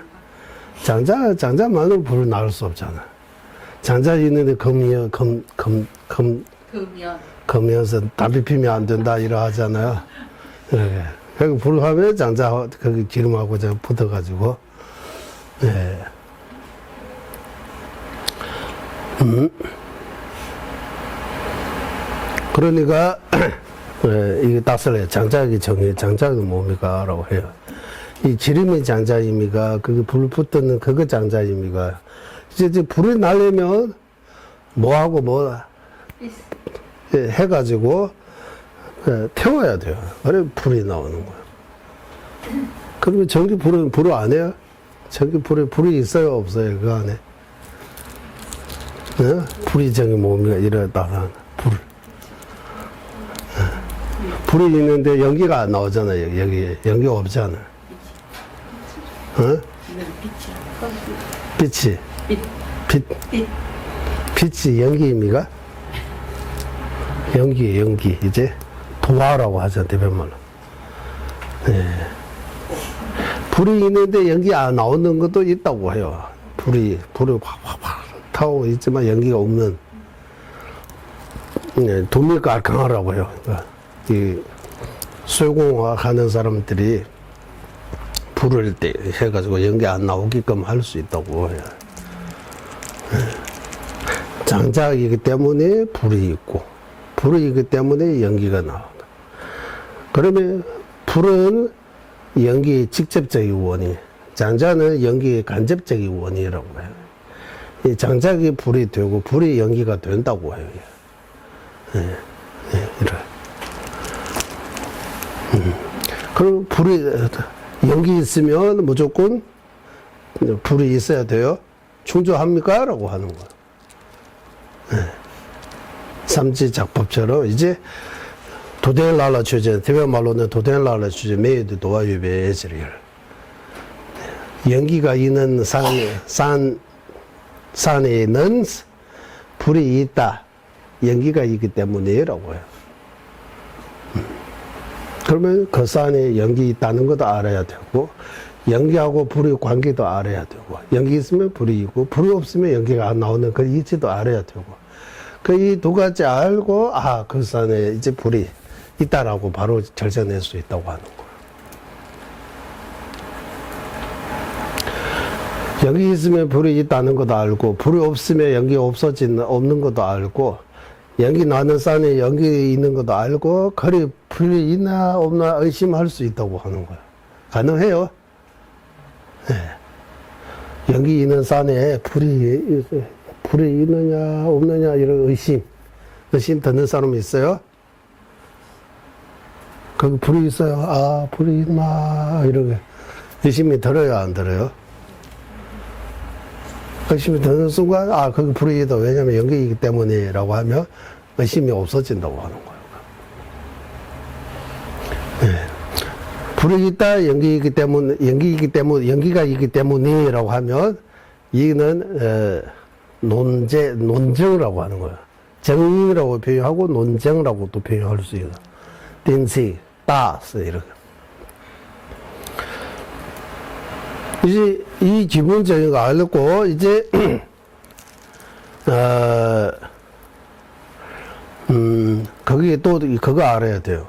Speaker 1: 장작만으로 불을 나올 수 없잖아. 장작 있는데 금이어서 담배 피면 안 된다 이러 하잖아요. 네. 그 불하면 장작 거기 기름하고 붙어가지고 예. 그러니까 이게 딱설해요. 장작이 장작은 뭡니까라고 해요. 이 기름이 장작입니까? 그게 불 붙는 그거 장작입니까? 이제 불이 나려면 뭐하고 뭐 해가지고 태워야 돼요. 그래 불이 나오는 거예요. 그러면 전기 불을 안 해요? 전기 불이 있어요, 없어요? 그 안에? 네? 불이 저기 뭡니까? 이러다가 불이 있는데 연기가 안 나오잖아요. 여기 연기가 없잖아요. 빛이 연기입니까? 연기 이제 도화라고 하죠, 대변말로. 네. 불이 있는데 연기 안 나오는 것도 있다고 해요. 불이 확 타고 있지만 연기가 없는. 네, 도밀깔강하라고 해요. 그러니까 이 수공학 하는 사람들이 불을 해가지고 연기 안 나오게끔 할 수 있다고 해요. 네. 장작이기 때문에 불이 있고, 불이기 때문에 연기가 나온다. 그러면 불은 연기의 직접적인 원인, 장작은 연기의 간접적인 원인이라고 해요. 이 장작이 불이 되고, 불이 연기가 된다고 해요. 네. 네, 이래. 그럼 연기 있으면 무조건 불이 있어야 돼요? 충조합니까? 라고 하는 거예요. 네. 삼지작법처럼 이제 도댕라라 주제, 대변말로는 도댕라라 주제 매에도 도와유배해지를 연기가 있는 산에는 불이 있다. 연기가 있기 때문이라고 해요. 그러면 그 산에 연기 있다는 것도 알아야 되고, 연기하고 불의 관계도 알아야 되고, 연기 있으면 불이 있고, 불이 없으면 연기가 안 나오는 그 이치도 알아야 되고, 그 이 두 가지 알고, 아, 그 산에 이제 불이 있다라고 바로 결정낼 수 있다고 하는 거예요. 연기 있으면 불이 있다는 것도 알고, 불이 없으면 연기 없는 것도 알고, 연기 나는 산에 연기 있는 것도 알고, 거리 불이 있나 없나 의심할 수 있다고 하는 거예요. 가능해요? 네. 연기 있는 산에 불이 있느냐 없느냐 이런 의심 드는 사람이 있어요? 거기 불이 있어요. 아, 불이 있나 이렇게 의심이 들어요, 안 들어요? 의심이 드는 순간, 아, 거기 불이 있다. 왜냐면 연기이기 때문이라고 하면 의심이 없어진다고 하는 거예요. 네. 불이 있다, 연기가 있기 때문이라고 하면, 이는, 논증이라고 하는 거예요. 정의라고 표현하고, 논증이라고 또 표현할 수 있어요. 딘시, 따스, 이렇게. 이제 이 기본적인 거 알고, 이제, 거기에 또 그거 알아야 돼요.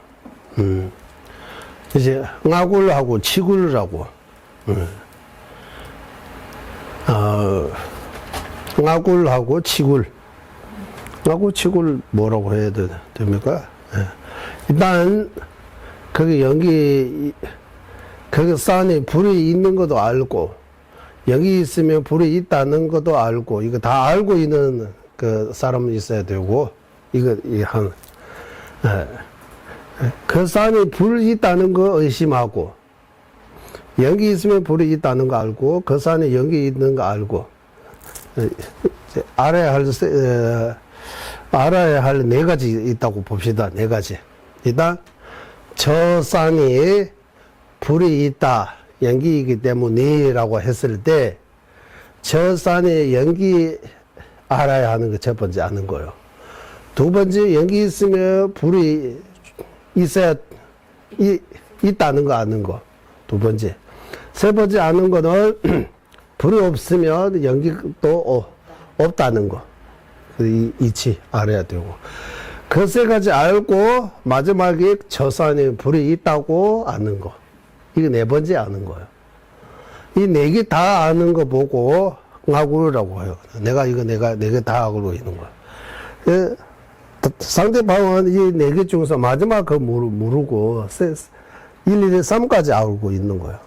Speaker 1: 이제, nga굴하고 치굴하고, nga굴하고 치굴. nga굴, 치굴 뭐라고 해야 됩니까? 일단, 거기 거기 산에 불이 있는 것도 알고, 여기 있으면 불이 있다는 것도 알고, 이거 다 알고 있는 그 사람이 있어야 되고, 그 산에 불이 있다는 거 의심하고, 연기 있으면 불이 있다는 거 알고, 그 산에 연기 있는 거 알고, 알아야 할 네 가지 있다고 봅시다. 네 가지. 일단, 저 산에 불이 있다, 연기이기 때문이라고 했을 때, 저 산에 연기 알아야 하는 거 첫 번째 아는 거예요. 두 번째, 연기 있으면 불이 있다는 거 아는 거. 두 번째. 세 번째 아는 거는, 불이 없으면 연기도 없다는 거. 이 이치 알아야 되고. 그 세 가지 알고, 마지막에 저 산에 불이 있다고 아는 거. 이게 네 번째 아는 거예요. 이 네 개 다 아는 거 보고, nga굴이라고 해요. 내가 네 개 다 알고 있는 거야. 상대방은 이 네 개 중에서 마지막 그 모르고, 1, 2, 3까지 알고 있는 거예요.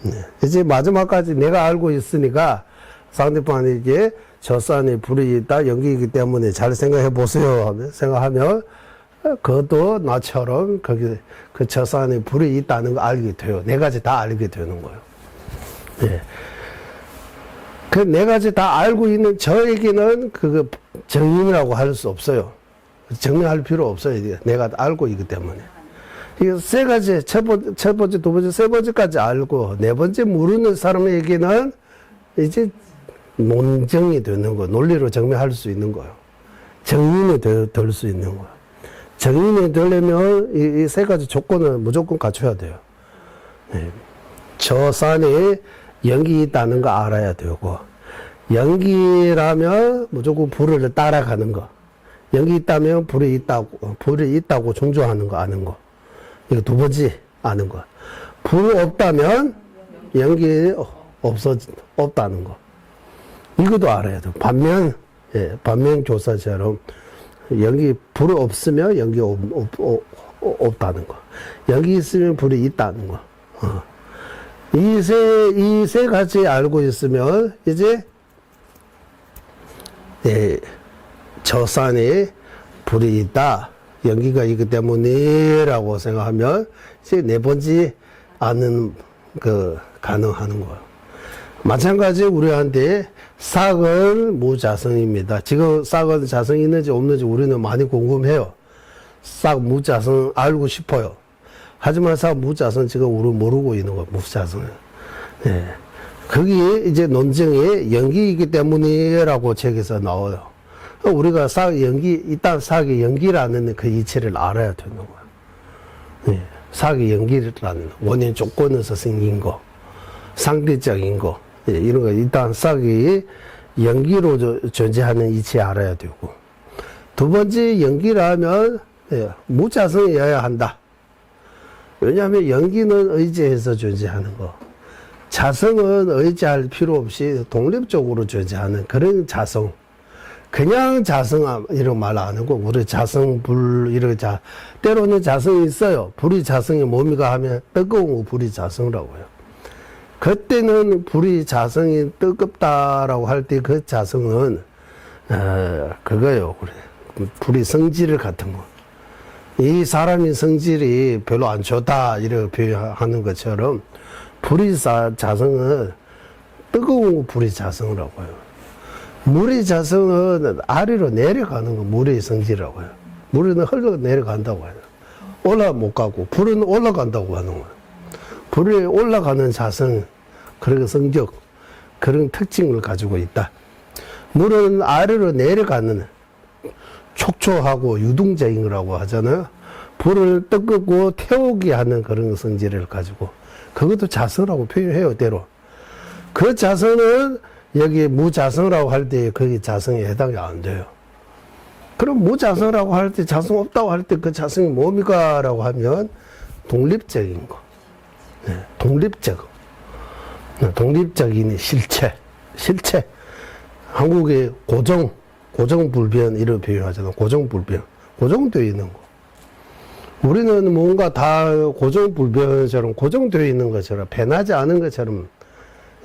Speaker 1: 네. 이제 마지막까지 내가 알고 있으니까, 상대방에게 저 산에 불이 있다, 연기이기 때문에 잘 생각해 보세요. 생각하면, 그것도 나처럼 그 저 산에 불이 있다는 거 알게 돼요. 네 가지 다 알게 되는 거예요. 네. 그 네 가지 다 알고 있는 저에게는 그거 정의라고 할 수 없어요. 정리할 필요 없어요. 내가 알고 있기 때문에. 이게 세 가지, 첫 번째, 두 번째, 세 번째까지 알고, 네 번째 모르는 사람에게는 이제 논증이 되는 거, 논리로 증명할 수 있는 거예요. 정인이 될 수 있는 거예요. 정인이 되려면 이 세 가지 조건을 무조건 갖춰야 돼요. 네. 저 산에 연기 있다는 거 알아야 되고, 연기라면 무조건 불을 따라가는 거. 연기 있다면 불이 있다고 존중하는 거 아는 거. 이거 두 번째 아는 거. 불이 없다면 연기 없다는 거. 이것도 알아야 돼. 반면 교사처럼 불이 없으면 연기 없다는 거. 연기 있으면 불이 있다는 거. 이 세 가지 알고 있으면 이제 저 산에 불이 있다, 연기가 있기 때문이라고 생각하면 이제 네 번째 아는 가능하는 거예요. 마찬가지 우리한테 싹은 무자성입니다. 지금 싹은 자성이 있는지 없는지 우리는 많이 궁금해요. 싹 무자성 알고 싶어요. 하지만 싹 무자성 지금 우리 모르고 있는 거예요. 무자성. 거기에 이제 논증에 연기이기 때문이라고 책에서 나와요. 우리가 일단 사기 연기라는 그 이치를 알아야 되는 거야. 예, 사기 연기라는 원인 조건에서 생긴 거, 상대적인 거, 예, 이런 거 일단 사기 연기로 존재하는 이치 알아야 되고, 두 번째 연기라면 예, 무자성이어야 한다. 왜냐하면 연기는 의지해서 존재하는 거, 자성은 의지할 필요 없이 독립적으로 존재하는 그런 자성. 그냥 자성 이런 말 안 하고 우리 자성 불 이런 때로는 자성이 있어요. 불이 자성이 뭡니까 하면 뜨거운 불이 자성이라고 해요. 그때는 불이 자성이 뜨겁다라고 할 때 그 자성은 그거요. 불이 성질 같은 거. 이 사람이 성질이 별로 안 좋다 이렇게 표현하는 것처럼 불이 자성은 뜨거운 불이 자성이라고 해요. 물의 자성은 아래로 내려가는 거 물의 성질이라고 해요. 물은 흘러 내려간다고 해요. 올라 못 가고 불은 올라간다고 하는 거예요. 불이 올라가는 자성, 그런 성격, 그런 특징을 가지고 있다. 물은 아래로 내려가는 촉촉하고 유동적인 거라고 하잖아요. 불을 뜨겁고 태우게 하는 그런 성질을 가지고 그것도 자성이라고 표현해요, 때로. 그 자성은 여기 무자성이라고 할 때 거기 자성에 해당이 안 돼요. 그럼 무자성이라고 할 때 자성 없다고 할 때 그 자성이 뭡니까? 라고 하면 독립적인 거. 네, 독립적인 실체. 한국의 고정불변 이런 표현하잖아. 고정불변. 고정되어 있는 거. 우리는 뭔가 다 고정불변처럼 고정되어 있는 것처럼 변하지 않은 것처럼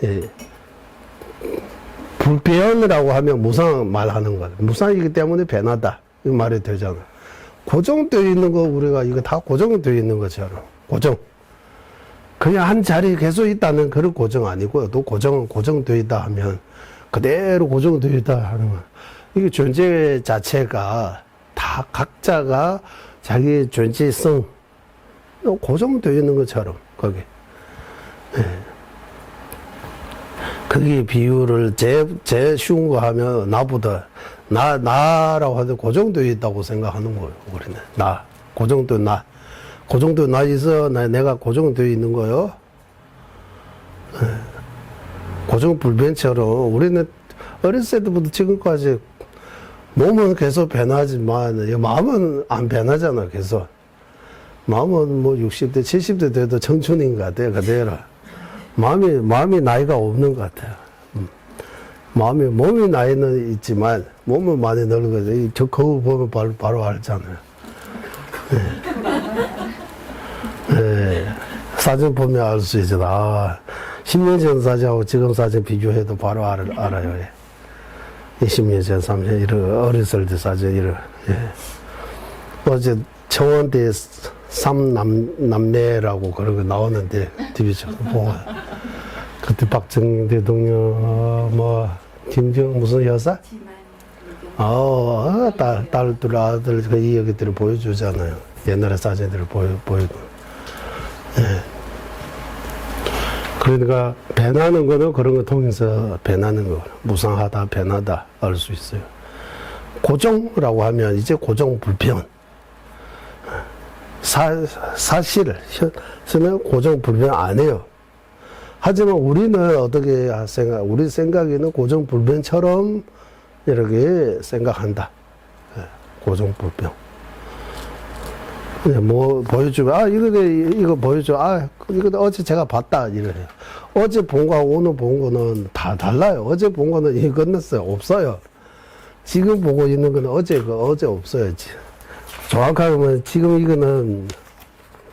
Speaker 1: 예. 불변이라고 하면 무상 말하는 거예요. 무상이기 때문에 변하다. 이 말이 되잖아. 고정되어 있는 거 우리가 이거 다 고정되어 있는 것처럼. 고정. 그냥 한 자리에 계속 있다는 그런 고정 아니고요. 또 고정되어 있다 하면 그대로 고정되어 있다 하는 거예요. 이게 존재 자체가 다 각자가 자기의 존재성 고정되어 있는 것처럼 거기. 네. 그게 비유를 제일 쉬운 거 하면 나보다 나라고 하는데 고정되어 있다고 생각하는 거예요. 우리는 고정되어 나 있어. 내가 고정되어 있는 거요. 고정불변처럼 우리는 어렸을 때부터 지금까지 몸은 계속 변하지만 마음은 안 변하잖아. 계속 마음은 뭐 60대 70대 돼도 청춘인 것 같아요. 그대로 마음이 나이가 없는 것 같아요. 몸이 나이는 있지만 몸은 많이 늙어요. 저 거울 보면 바로 알잖아요. 네. 사진 보면 알 수 있잖아. 아, 10년 전 사진하고 지금 사진 비교해도 바로 알아요. 20년 전, 30년, 이런, 어렸을 때 사진, 이런. 예. 어제 청원대 삼남매라고 그런 거 나오는데, TV에서 보고. 그때 박정희 대통령, 김정, 무슨 여사? 딸, 아들, 그 이야기들을 보여주잖아요. 옛날의 사진들을 보여도. 예. 그러니까 변하는 거는 그런 거 통해서 변하는 거, 무상하다, 변하다 알 수 있어요. 고정이라고 하면 이제 고정불변. 사실을 쓰면 고정불변 안 해요. 하지만 우리는 어떻게 우리 생각에는 고정불변처럼 이렇게 생각한다. 고정불변. 뭐 보여주면 이거 보여줘. 이거 어제 제가 봤다 이래요. 어제 본 거하고 오늘 본 거는 다 달라요. 어제 본 거는 이미 끝났어요. 없어요. 지금 보고 있는 거는 어제 없어요. 정확하게 보면 지금 이거는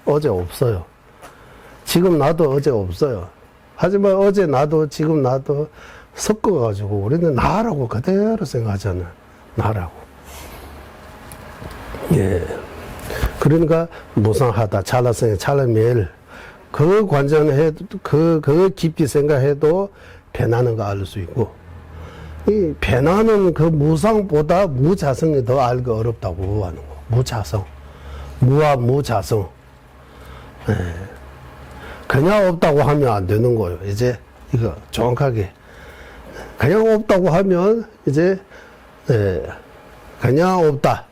Speaker 1: 어제 없어요. 지금 나도 어제 없어요. 하지만 어제 나도 지금 나도 섞어가지고 우리는 나라고 그대로 생각하잖아요. 나라고. 예. 그러니까 무상하다, 찰나성의 찰나멸, 그 관전해도 그 깊이 생각해도 변하는 거 알 수 있고, 이 변하는 그 무상보다 무자성이 더 알기 어렵다고 하는 거. 무자성, 무와 무자성. 예. 그냥 없다고 하면 안 되는 거예요. 이제 이거 정확하게 그냥 없다고 하면 이제 그냥 없다.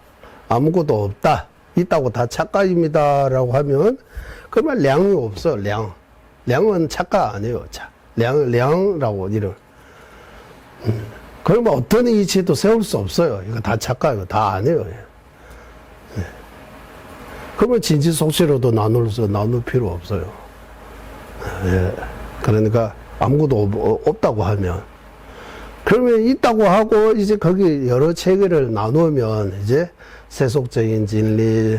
Speaker 1: 아무것도 없다. 있다고 다 착각입니다라고 하면 그러면 량이 없어. 량은 착각 아니에요. 량라고 이런. 그러면 어떤 이치도 세울 수 없어요. 이거 다 착각이고 다 아니에요. 네. 그러면 진지속시로도 나눌 필요 없어요. 예. 그러니까 아무것도 없다고 하면 그러면 있다고 하고 이제 거기 여러 체계를 나누면 이제 세속적인 진리,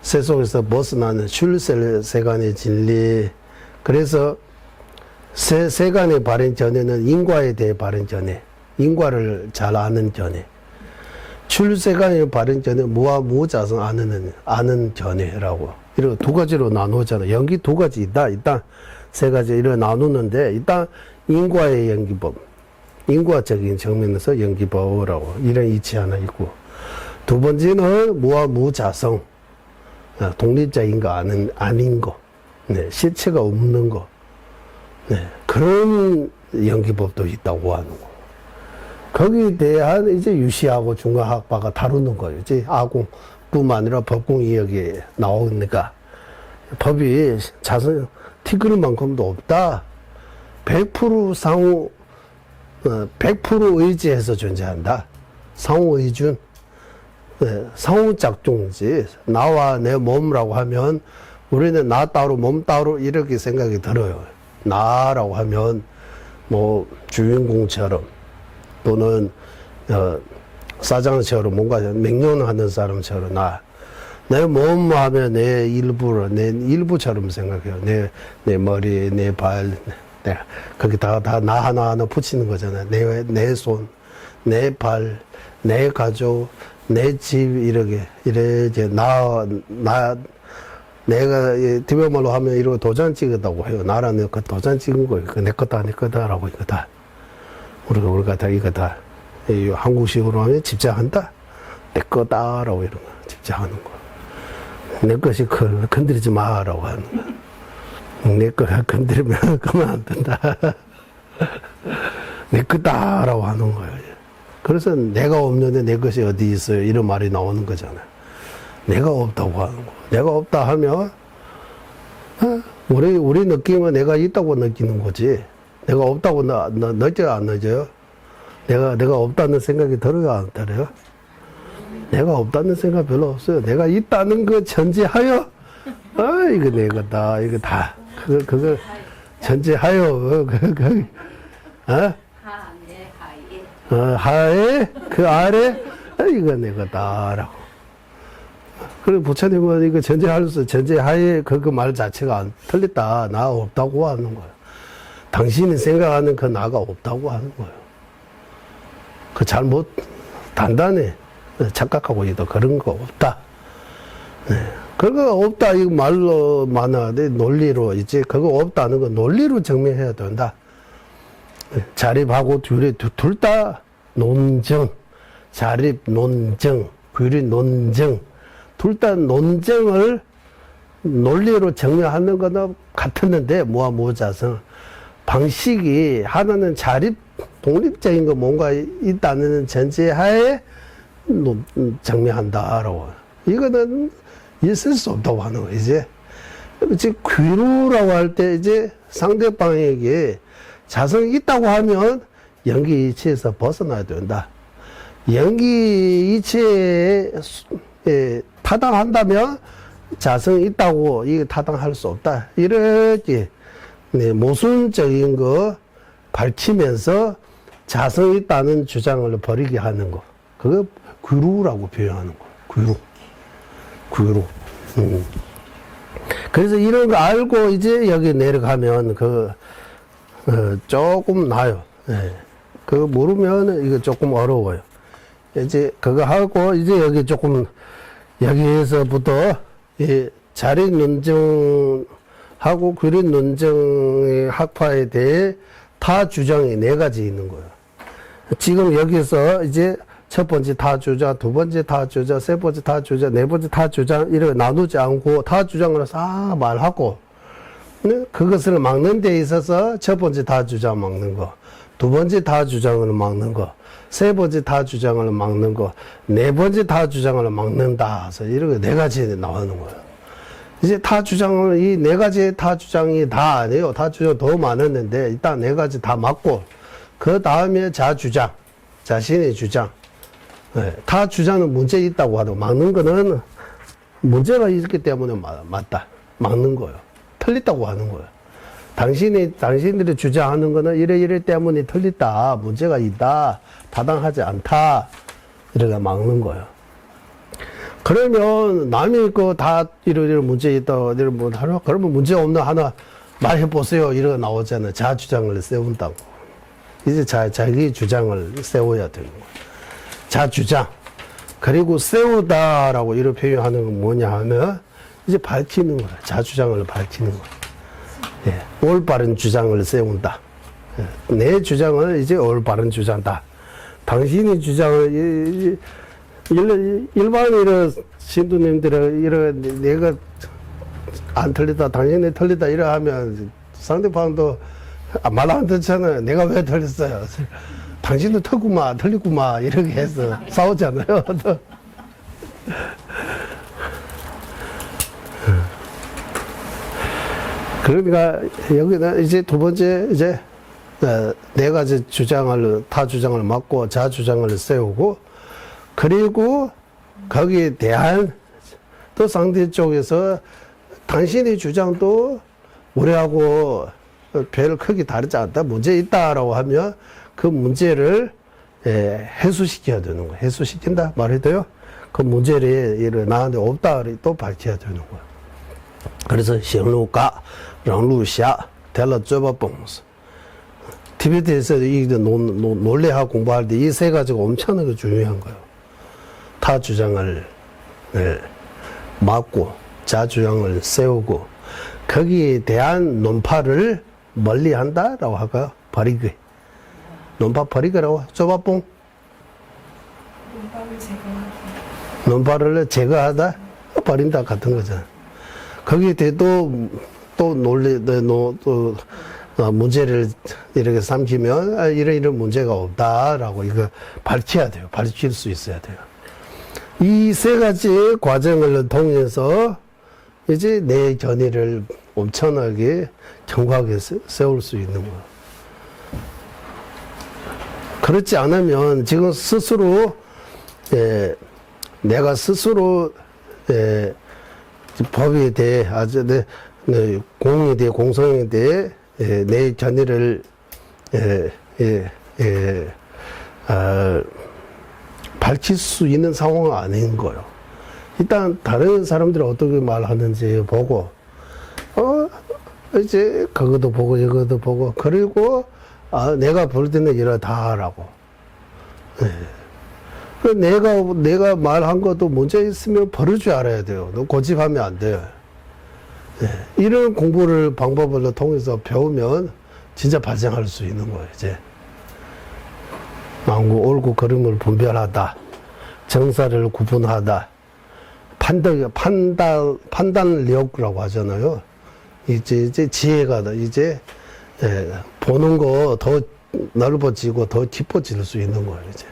Speaker 1: 세속에서 벗어나는 출세간의 진리. 그래서 세간의 발행 전에는 인과에 대해 발행 전에, 인과를 잘 아는 전에, 출세간의 발행 전에 무와 무자성 아는 전에라고. 이렇게 두 가지로 나누잖아. 연기 두 가지 있다. 일단 세 가지 이렇게 나누는데 일단 인과의 연기법, 인과적인 측면에서 연기법이라고 이런 이치 하나 있고, 두 번째는 무와 무자성, 독립적인 거 아닌 거, 네, 실체가 없는 거, 네, 그런 연기법도 있다고 하는 거. 거기에 대한 이제 유시하고 중간학파가 다루는 거예요. 이제 아공뿐만 아니라 법공이 여기 나오니까 법이 자성 티끌 만큼도 없다. 100% 상호 100% 의지해서 존재한다. 상호 의준, 상호 작동이지. 나와 내 몸이라고 하면 우리는 나 따로 몸 따로 이렇게 생각이 들어요. 나라고 하면 뭐 주인공처럼 또는 사장처럼 뭔가 맹령하는 사람처럼 내 몸 하면 내 일부처럼 생각해요. 내 머리, 내 발, 거기 다 나 하나하나 붙이는 거잖아요. 내 손, 내 발, 내 가족, 내 집, 이렇게 이제 내가 디베말로 하면 이러고 도장 찍었다고 해요. 나라는 그 도장 찍은 거예요. 그 내 거다라고 이거 다. 우리가 다 이거 다. 이 한국식으로 하면 집착한다. 내 거다라고 이런 거. 집착하는 거. 내 것이 건드리지 마라고 하는 거. 내 거 건드리면 그만 안 된다. 내 거다라고 하는 거예요. 그래서 내가 없는데 내 것이 어디 있어요? 이런 말이 나오는 거잖아요. 내가 없다고 하는 거. 내가 없다 하면, 우리 느낌은 내가 있다고 느끼는 거지. 내가 없다고 느껴요, 안 느껴요? 내가 없다는 생각이 들어요, 안 들어요? 내가 없다는 생각 별로 없어요. 내가 있다는 거 전제하여, 이거 내 거다, 이거 다. 그거 전제하여, 하에, 그 아래, 이거 내 거다라고. 그래, 부처님은 이거 전제하에 그 말 자체가 안 틀렸다. 나 없다고 하는 거예요. 당신이 생각하는 그 나가 없다고 하는 거예요. 그 잘못, 단단히 착각하고 있다. 그런 거 없다. 네. 그거 없다. 이 말로 많아데 논리로, 이제 그거 없다는 거 논리로 증명해야 된다. 자립하고 둘 다 논정. 자립, 논정, 규리, 논정. 둘 다 논정을 논리로 증명하는 거는 같았는데, 무와 무자성. 방식이 하나는 자립, 독립적인 거 뭔가 있다는 전제하에 증명한다라고. 이거는 있을 수 없다고 하는 거, 이제. 귀루라고 할 때 이제 상대방에게 자성이 있다고 하면 연기 이치에서 벗어나야 된다. 연기 이치에 타당한다면 자성이 있다고 이게 타당할 수 없다. 이렇게 모순적인 거 밝히면서 자성이 있다는 주장을 버리게 하는 거. 그거 귀루라고 표현하는 거. 귀루. 그래서 이런 거 알고 이제 여기 내려가면 조금 나요. 그거 모르면 이거 조금 어려워요. 이제 그거 하고 이제 여기 조금 여기에서부터 자립 논증하고 규립 논증의 학파에 대해 타 주장이 4가지 있는 거예요. 지금 여기서 이제 첫 번째 타 주장, 두 번째 타 주장, 세 번째 타 주장, 네 번째 타 주장 이렇게 나누지 않고 타 주장으로 싹 말하고 그것을 막는 데 있어서 첫 번째 타 주장 막는 거, 두 번째 다 주장을 막는 거, 세 번째 다 주장을 막는 거, 네 번째 다 주장을 막는다. 그래서 이렇게 네 가지 나오는 거예요. 이제 다 주장을, 이 네 가지 다 주장이 다 아니에요. 다 주장 더 많았는데, 일단 네 가지 다 맞고, 그 다음에 자주장, 자신의 주장. 네, 다 주장은 문제 있다고 하고, 막는 거는 문제가 있기 때문에 맞다. 막는 거예요. 틀렸다고 하는 거예요. 당신들이 주장하는 거는 이래 때문에 틀렸다. 문제가 있다. 타당하지 않다. 이렇게 막는 거예요. 그러면 남이 다 이런 문제 있다. 이런 뭐 하나 그러면 문제 없는 하나 말해 보세요. 이렇게 나오잖아요. 자주장을 세운다고. 이제 자기 주장을 세워야 되는 거예요. 자주장. 그리고 세우다라고 이렇게 표현하는 건 뭐냐 하면 이제 밝히는 거예요. 자주장을 밝히는 거예요. 예, 올바른 주장을 세운다. 예, 내 주장을 이제 올바른 주장다. 당신의 주장을 일반 이런 신도님들은 이런 내가 안 틀리다, 당신이 틀리다 이래 하면 상대방도 말 안 듣잖아요. 내가 왜 틀렸어요? 당신도 틀리구만 이렇게 해서 싸우잖아요. 그러니까 여기는 이제 두 번째 이제 네 가지 다 주장을 막고 자 주장을 세우고 그리고 거기에 대한 또 상대 쪽에서 당신의 주장도 우리하고 별 크게 다르지 않다. 문제 있다라고 하면 그 문제를 해소시켜야 되는 거예요. 해소시킨다 말해도요. 그 문제를 나한테 없다 또 밝혀야 되는 거예요. 그래서 行路嘎, 让路下, 带了嘴巴蹦. 티베트에서 이 논리학 공부할 때 이 세 가지가 엄청나게 중요한 거예요. 타 주장을 막고 자 주장을 세우고 거기에 대한 논파를 멀리한다라고 할까요? 버리기. 논파 버리기라고 쪼바뽕. 논파를 제거하다 버린다 같은 거잖아. 거기에 대해 또 문제를 이렇게 삼키면 이런 문제가 없다라고 이거 밝혀야 돼요. 밝힐 수 있어야 돼요. 이 세 가지 과정을 통해서 이제 내 견해를 엄청나게 정확하게 세울 수 있는 거예요. 그렇지 않으면 지금 스스로 내가 스스로 법에 대해 공에 대해 공성에 대해 내 견해를 밝힐 수 있는 상황은 아닌 거예요. 일단 다른 사람들이 어떻게 말하는지 보고 이제 그것도 보고 이것도 보고 그리고 내가 볼 때는 이러다라고. 내가 말한 것도 문제 있으면 버릴 줄 알아야 돼요. 너 고집하면 안 돼요. 이런 공부를 방법을 통해서 배우면 진짜 발전할 수 있는 거예요. 이제 망구 옳고 그름을 분별하다, 정사를 구분하다, 판단력이라고 하잖아요. 이제 지혜가 이제 보는 거 더 넓어지고 더 깊어질 수 있는 거예요. 이제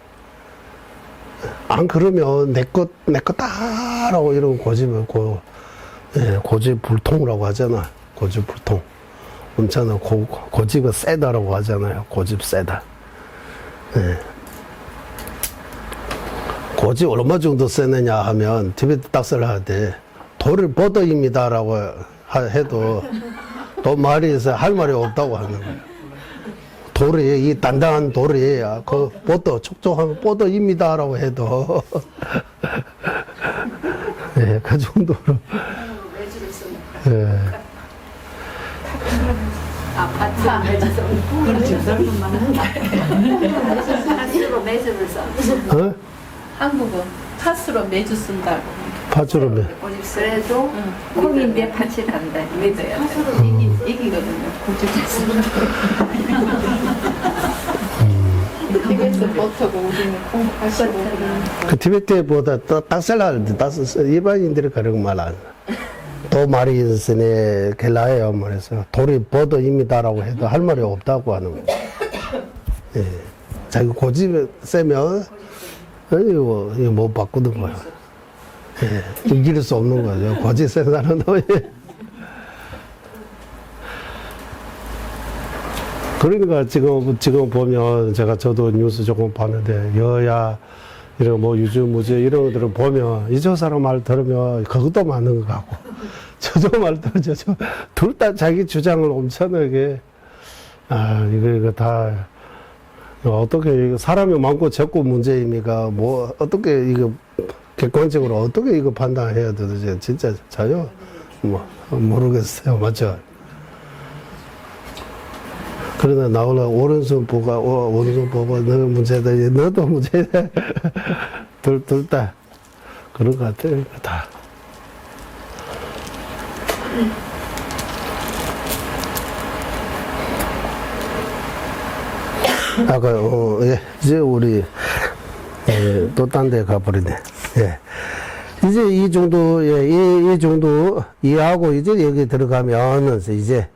Speaker 1: 안 그러면 내 거다라고 이런 고집을 고집불통이라고 하잖아. 고집불통. 엄청나 고집은 세다라고 하잖아요. 고집 세다. 고집 얼마 정도 세느냐 하면 티베트 딱설 할 때 돌을 뻗어입니다라고 해도 또 말이 있어요. 할 말이 없다고 하는 거예요. 돌이 이 단단한 돌이 그 촉촉한 뻗어입니다라고 해도 그 정도로
Speaker 2: 아파트 매주로 매주를 써.
Speaker 3: 한국은 팥으로 매주 쓴다고.
Speaker 1: 팥으로
Speaker 2: 그래도 콩인데 팥이 단다. 매줘야 돼.
Speaker 3: 팥으로 이기거든요. 고집에서. 티베트 버터고 우리는 콩 85g.
Speaker 1: 그 티베트보다 딱살나는데 일반인들이 그런 말 안 해. 또 말이 있으니 겔라예요. 말해서 돌이 뻗어입니다라고 해도 할 말이 없다고 하는 거예요. 예. 자기 고집이 세면, 이거 못 바꾸는 거예요. 예. 이길 수 없는 거죠. 고집 센 사람은. 예. 그러니까 지금 보면 저도 뉴스 조금 봤는데 여야 이런 뭐 유주무죄 이런 것들을 보면 저 사람 말 들으면 그것도 맞는 것 같고 저도 말 들으죠. 둘 다 자기 주장을 엄청나게 이거 다 어떻게 사람이 많고 적고 문제입니까? 뭐 어떻게 이거 객관적으로 어떻게 이거 판단해야 되는지 진짜 자요 뭐 모르겠어요. 맞죠? 그러다 나오려 오른손 보고 너 문제다 너도 문제다 둘 다 그런 것 같아요. 다. 아까 예, 이제 우리 또 딴 데 가버리네. 예. 이제 이 정도 이 정도 이해하고 이제 여기 들어가면 이제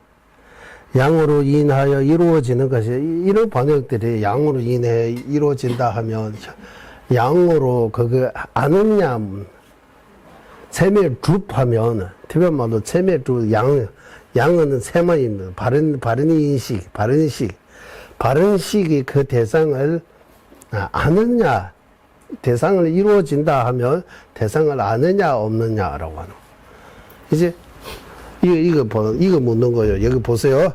Speaker 1: 양으로 인하여 이루어지는 것이 이런 번역들이 양으로 인해 이루어진다 하면 양으로 그거 아느냐 세밀줍하면 특별말로 세밀줍 양은 세마입니다. 바른식이 그 대상을 아느냐 대상을 이루어진다 하면 대상을 아느냐 없느냐라고 하는 이제 이거 묻는 거예요. 여기 보세요.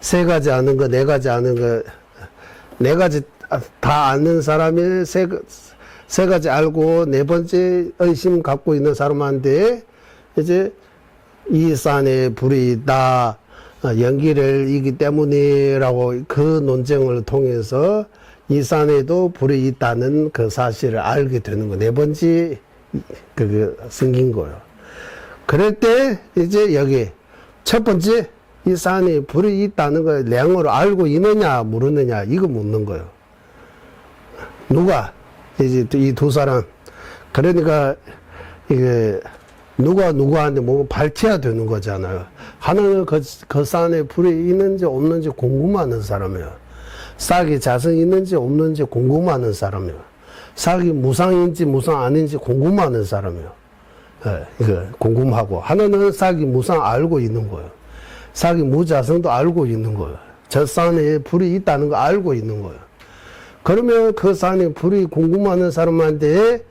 Speaker 1: 세 가지 아는 거, 네 가지 아는 거, 네 가지 다 아는 사람이 세 가지 알고 네 번째 의심 갖고 있는 사람한테 이제 이 산에 불이 있다, 연기를 이기 때문이라고 그 논쟁을 통해서 이 산에도 불이 있다는 그 사실을 알게 되는 거. 네 번째 그게 생긴 거예요. 그럴 때 이제 여기 첫 번째 이 산에 불이 있다는 걸 량으로 알고 있느냐 모르느냐 이거 묻는 거예요. 누가 이제 이 두 사람 그러니까 이게 누가 누구한테 뭐 밝혀야 되는 거잖아요. 하나는 그 산에 불이 있는지 없는지 궁금하는 사람이에요. 싹이 자성 있는지 없는지 궁금하는 사람이에요. 싹이 무상인지 무상 아닌지 궁금하는 사람이에요. 예, 이거 궁금하고 하나는 싹이 무상 알고 있는 거예요. 싹이 무자성도 알고 있는 거예요. 저 산에 불이 있다는 거 알고 있는 거예요. 그러면 그 산에 불이 궁금하는 사람한테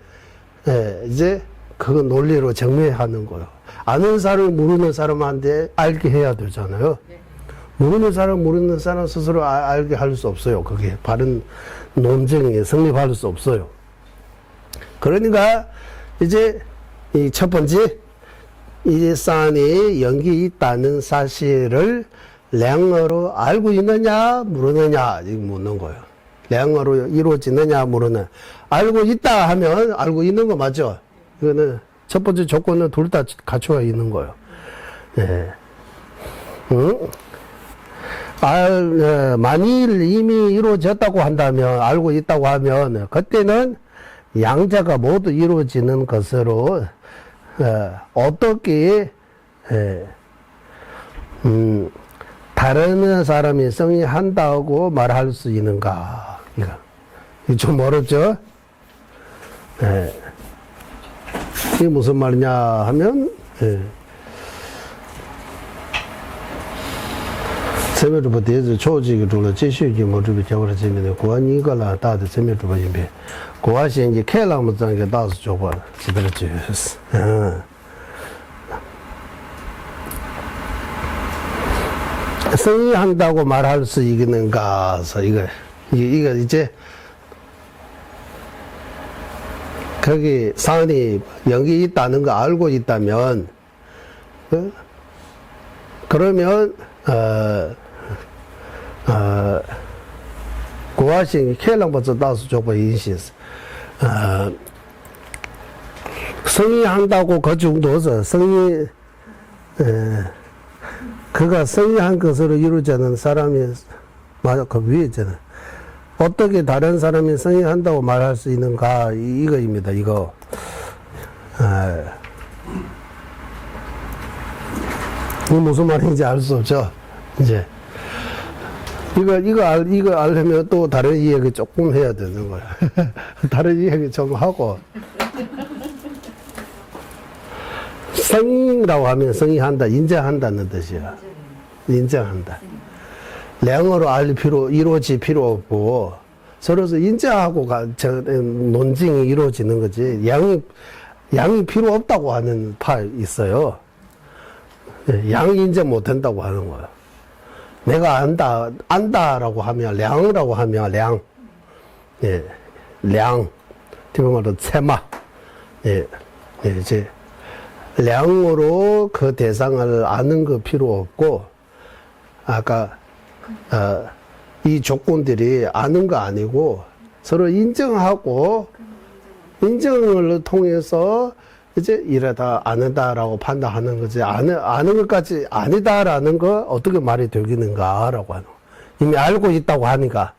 Speaker 1: 이제 그 논리로 정리하는 거예요. 아는 사람 모르는 사람한테 알게 해야 되잖아요. 모르는 사람 스스로 알게 할 수 없어요. 그게 바른 논쟁이 성립할 수 없어요. 그러니까 이제 이 첫 번째 이 산에 연기 있다는 사실을 량어로 알고 있느냐 모르느냐 이거 묻는 거예요. 량어로 이루어지느냐 모르느냐. 알고 있다 하면 알고 있는 거 맞죠? 이거는 첫 번째 조건은 둘 다 갖춰져 있는 거예요. 예. 만일 이미 이루어졌다고 한다면 알고 있다고 하면 그때는 양자가 모두 이루어지는 것으로 어떻게 다른 사람이 성의한다고 말할 수 있는가 이거 좀 어렵죠? 이게 무슨 말이냐 하면 세멸주부 대지 초지기 중에 제시기 모르비 겨울에 재미는 고안 이거라 다들 세멸주부 인비 고아시 이제 캐라면 장게 다스 줘봐 집에지 성의한다고 말할 수 있는가서 이거 이제 거기 산이 연기 있다는 거 알고 있다면 그러면 고아싱 캐랑버서 다스 줘봐 인시스 성의한다고 그 정도서 그가 성의한 것으로 이루어지는 사람이 맞아 그 위에 있잖아. 어떻게 다른 사람이 성의한다고 말할 수 있는가 이거입니다. 이거 이게 무슨 말인지 알 수 없죠. 이제 이거 알려면 또 다른 이야기 조금 해야 되는 거야. 다른 이야기 좀 하고. 성이라고 하면 성의한다, 인정한다는 뜻이야. 인정한다. 량으로 이루어질 필요 없고, 서로서 인정하고 논쟁이 이루어지는 거지. 양이 필요 없다고 하는 파 있어요. 양 인정 못 한다고 하는 거야. 내가 안다라고 하면, 량이라고 하면, 량. 예, 량. 뒤로말로 체마. 예, 이제, 량으로 그 대상을 아는 거 필요 없고, 아까, 이 조건들이 아는 거 아니고, 서로 인정하고, 인정을 통해서, 이제 이러다 아는다라고 판단하는 거지. 아는 것까지 아니다라는 거 어떻게 말이 되겠는가라고 하는 거. 이미 알고 있다고 하니까.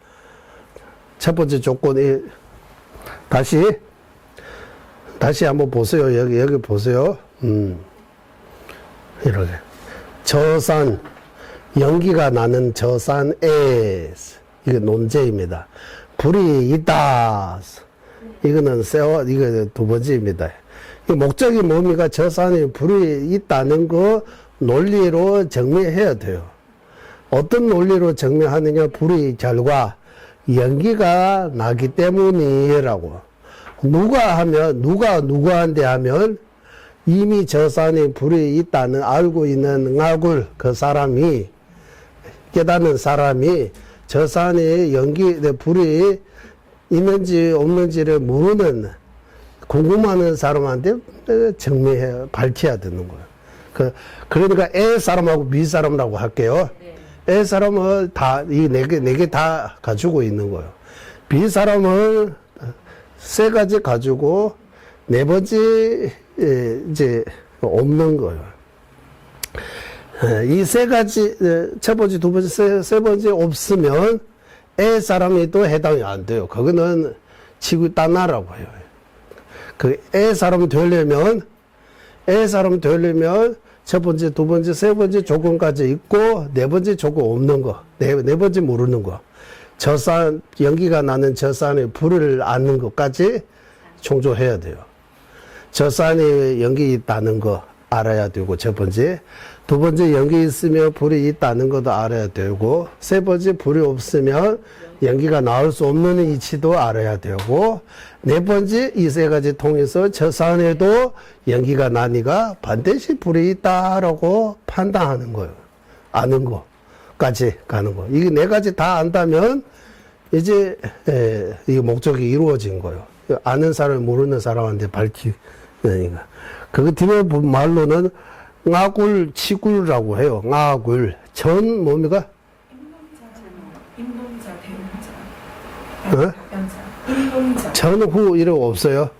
Speaker 1: 첫 번째 조건이, 다시 한번 보세요. 여기 보세요. 이렇게. 저산, 연기가 나는 저산에, 이게 논제입니다. 불이 있다. 이거는 이거 두 번째입니다. 이 목적이 뭡니까? 저산에 불이 있다는 거 논리로 증명해야 돼요. 어떤 논리로 증명하느냐? 불의 결과 연기가 나기 때문이라고. 누구한테 하면 이미 저산에 불이 있다는 알고 있는 나굴 그 사람이 깨닫는 사람이 저산에 불이 있는지 없는지를 모르는 궁금하는 사람한테 밝혀야 되는 거예요. 그러니까 A 사람하고 B 사람이라고 할게요. A 사람은 이 네 개 다 가지고 있는 거예요. B 사람은 세 가지 가지고 네 번째 이제 없는 거예요. 이 세 가지, 첫 번째, 두 번째, 세 번째 없으면 A 사람이 또 해당이 안 돼요. 그거는 지구 딴나라고 해요. 그 A 사람 되려면 첫 번째, 두 번째, 세 번째 조건까지 있고 네 번째 조건 없는 거, 네 번째 모르는 거. 연기가 나는 저산에 불을 안는 것까지 충족해야 돼요. 저산에 연기 있다는 거 알아야 되고, 첫 번째. 두 번째, 연기 있으면 불이 있다는 것도 알아야 되고, 세 번째, 불이 없으면 연기가 나올 수 없는 이치도 알아야 되고, 네 번째, 이 세 가지 통해서 저산에도 연기가 나니까 반드시 불이 있다라고 판단하는 거예요. 아는 거까지 가는 거. 이게 네 가지 다 안다면, 이제, 이 목적이 이루어진 거예요. 아는 사람, 모르는 사람한테 밝히니까. 그거 뒤에 말로는 nga굴, 치굴이라고 해요. nga굴. 전 뭡니까?
Speaker 4: 인동자, 대문자. 인동자.
Speaker 1: 전후 이러고 없어요.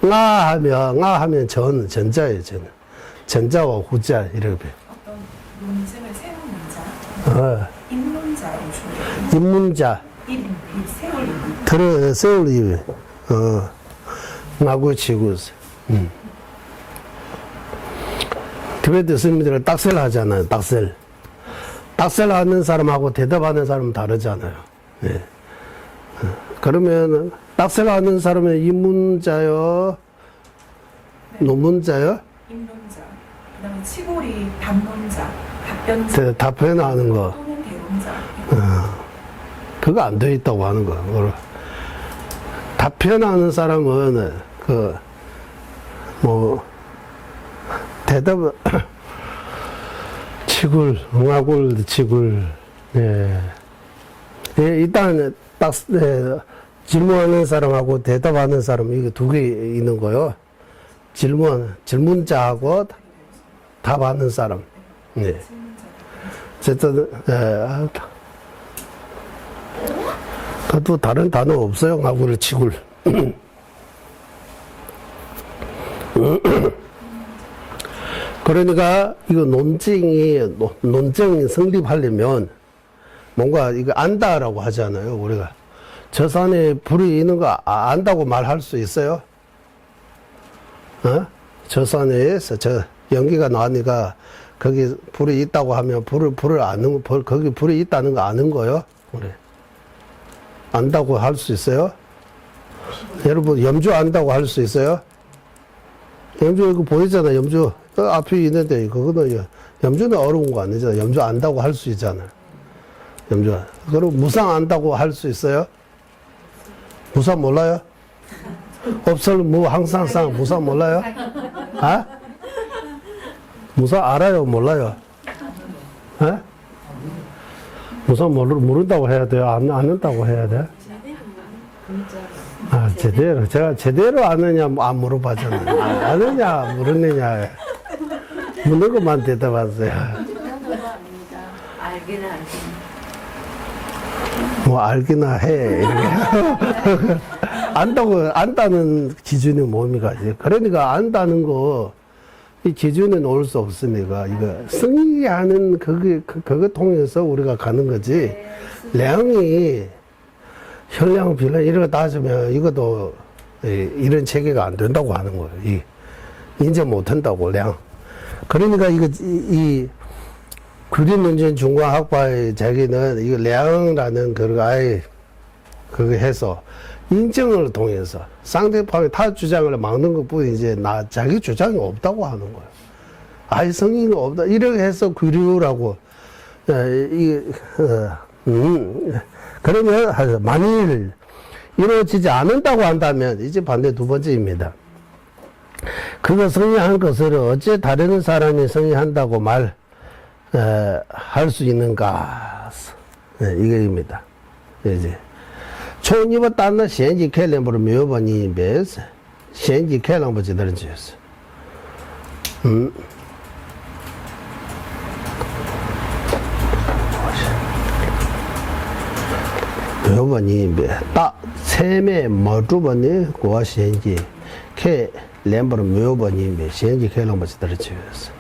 Speaker 1: 하면 전자예요, 전자와 후자, 이렇게.
Speaker 4: 어떤 논증을 세운 문자. 인문자로 주로.
Speaker 1: 인문자.
Speaker 4: 세울
Speaker 1: 입. nga굴, 치굴. 티베트 스님들은 딱셀 하잖아요, 딱셀. 딱셀 하는 사람하고 대답하는 사람은 다르잖아요. 예. 그러면, 딱셀 하는 사람은 인문자요? 논문자요?
Speaker 4: 인문자. 그 다음에 치골이 답문자, 답변자.
Speaker 1: 답변하는 거.
Speaker 4: 또는 대문자.
Speaker 1: 그거 안 돼 있다고 하는 거. 답변하는 사람은, 대답, 치굴, 응아굴, 치굴, 예. 예, 일단, 질문하는 사람하고 대답하는 사람, 이거 두 개 있는 거요. 질문자하고 답하는 사람. 예. 어쨌든, 또 다른 단어 없어요? 응아굴, 치굴. 그러니까 이거 논쟁이 성립하려면 뭔가 이거 안다라고 하잖아요. 우리가 저산에 불이 있는 거 안다고 말할 수 있어요? 저산에서 연기가 나니까 거기 불이 있다고 하면 불을 아는, 거기 불이 있다는 거 아는 거요? 우리. 안다고 할 수 있어요? 여러분, 염주 안다고 할 수 있어요? 염주 이거 보이잖아, 염주. 앞에 있는데, 그거는, 염주는 어려운 거 아니잖아. 염주 안다고 할 수 있잖아. 염주. 그리고 무상 안다고 할 수 있어요? 무상 몰라요? 없을 무 항상 상 무상 몰라요? 아? 무상 알아요? 몰라요? 에? 무상 모른다고 해야 돼요? 아는다고 해야 돼? 아, 제대로. 제가 제대로 아느냐, 안 물어봤잖아요. 아느냐, 모르느냐. 묻는 것만 대답하세요.
Speaker 2: 알기는 알긴.
Speaker 1: 뭐, 알기나 해. 이렇게. 안다는 기준이 뭡니까? 그러니까 안다는 거, 이 기준은 올 수 없으니까, 이거, 승리하는 그거 통해서 우리가 가는 거지. 량이, 혈량, 비량, 이런 거 따지면 이것도 이런 체계가 안 된다고 하는 거예요. 인정 못 한다고, 량. 그러니까 이 구린논쟁 중과학파의 자기는 이거 량이라는 그거 해서 인정을 통해서 상대방의 타 주장을 막는 것 뿐이 이제 자기 주장이 없다고 하는 거예요. 아예 성의가 없다. 이렇게 해서 구류라고, 그러면 만일 이루어지지 않는다고 한다면 이제 반대 두 번째입니다. 그가 성의한 것을 어째 다른 사람이 성의한다고 할 수 있는가? 이거입니다. 이제. 从你们单的先级开两不是没有把你别是先级开两不记得人就是没有把你别大前面没住把你过先级开两不是没有把你别先级开两不记得人就是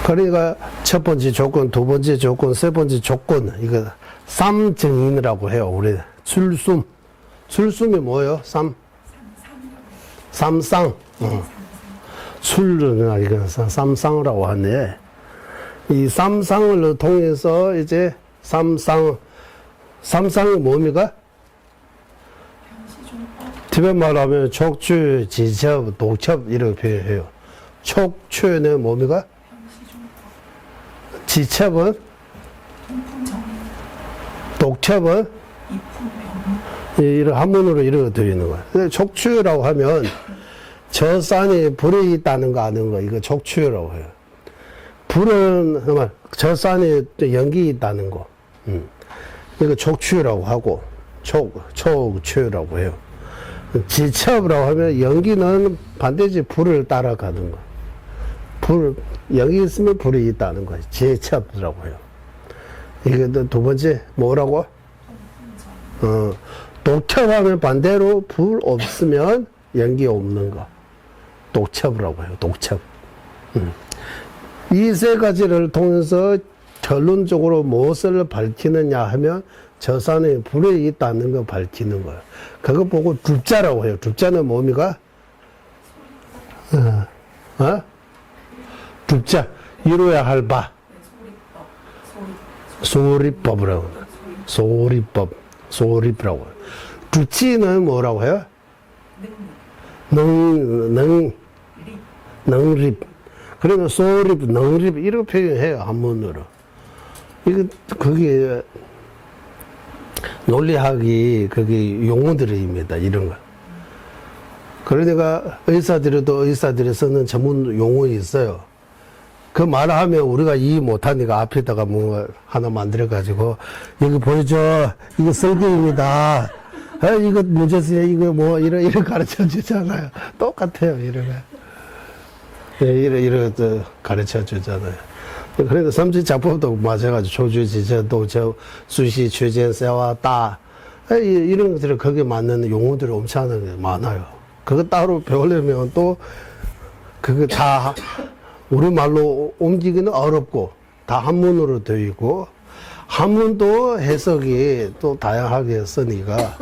Speaker 1: 그러니까 첫 번째 조건, 두 번째 조건, 세 번째 조건, 이거 삼증인이라고 해요. 우리 출숨. 출숨이 뭐예요? 삼상. 출은 이거 삼상이라고 하네. 이 삼상을 통해서 이제 삼상이 뭡니까? 티베트 말하면 촉추, 지첩, 독첩 이렇게 표현해요. 촉추는 뭡니까? 지첩은? 독첩은? 이런 한문으로 이렇게 되어 있는 거야. 촉추라고 하면 저 산에 불이 있다는 거 아는 거, 이거 촉추라고 해요. 불은, 정말, 저 산에 연기 있다는 거. 이거 촉추라고 하고, 촉추라고 해요. 지첩이라고 하면 연기는 반드시 불을 따라가는 거. 여기 있으면 불이 있다는 거지. 제첩이라고 해요. 이게 두 번째, 뭐라고? 독첩하면 반대로 불 없으면 연기 없는 거. 독첩이라고 해요. 독첩. 이 세 가지를 통해서 결론적으로 무엇을 밝히느냐 하면 저 산에 불이 있다는 거 밝히는 거예요. 그거 보고 줍자라고 해요. 줍자는 뭡니까? 줍자, 이루어야 할 바. 소리법이라고 해요. 소리법이라고 해요. 줍지는 뭐라고 해요? 능립. 그러니까 소립, 능립, 이렇게 표현해요. 한문으로. 이거, 그게, 논리학이, 그게 용어들입니다. 이런 거. 그러니까 의사들이 쓰는 전문 용어가 있어요. 그 말을 하면 우리가 이해 못하니까 앞에다가 뭐 하나 만들어가지고, 여기 보여줘. 이거 설계입니다. 이거 문제수야. 이거 뭐, 이런 가르쳐 주잖아요. 똑같아요. 이런 거. 이런 가르쳐 주잖아요. 그래도 삼지 작품도 마찬가지고, 조주, 지저, 도저, 수시, 최전, 세와, 따. 이런 것들이 거기에 맞는 용어들이 엄청 많아요. 그거 따로 배우려면 또, 그거 다, 우리말로 옮기기는 어렵고, 다 한문으로 되어 있고, 한문도 해석이 또 다양하게 했으니까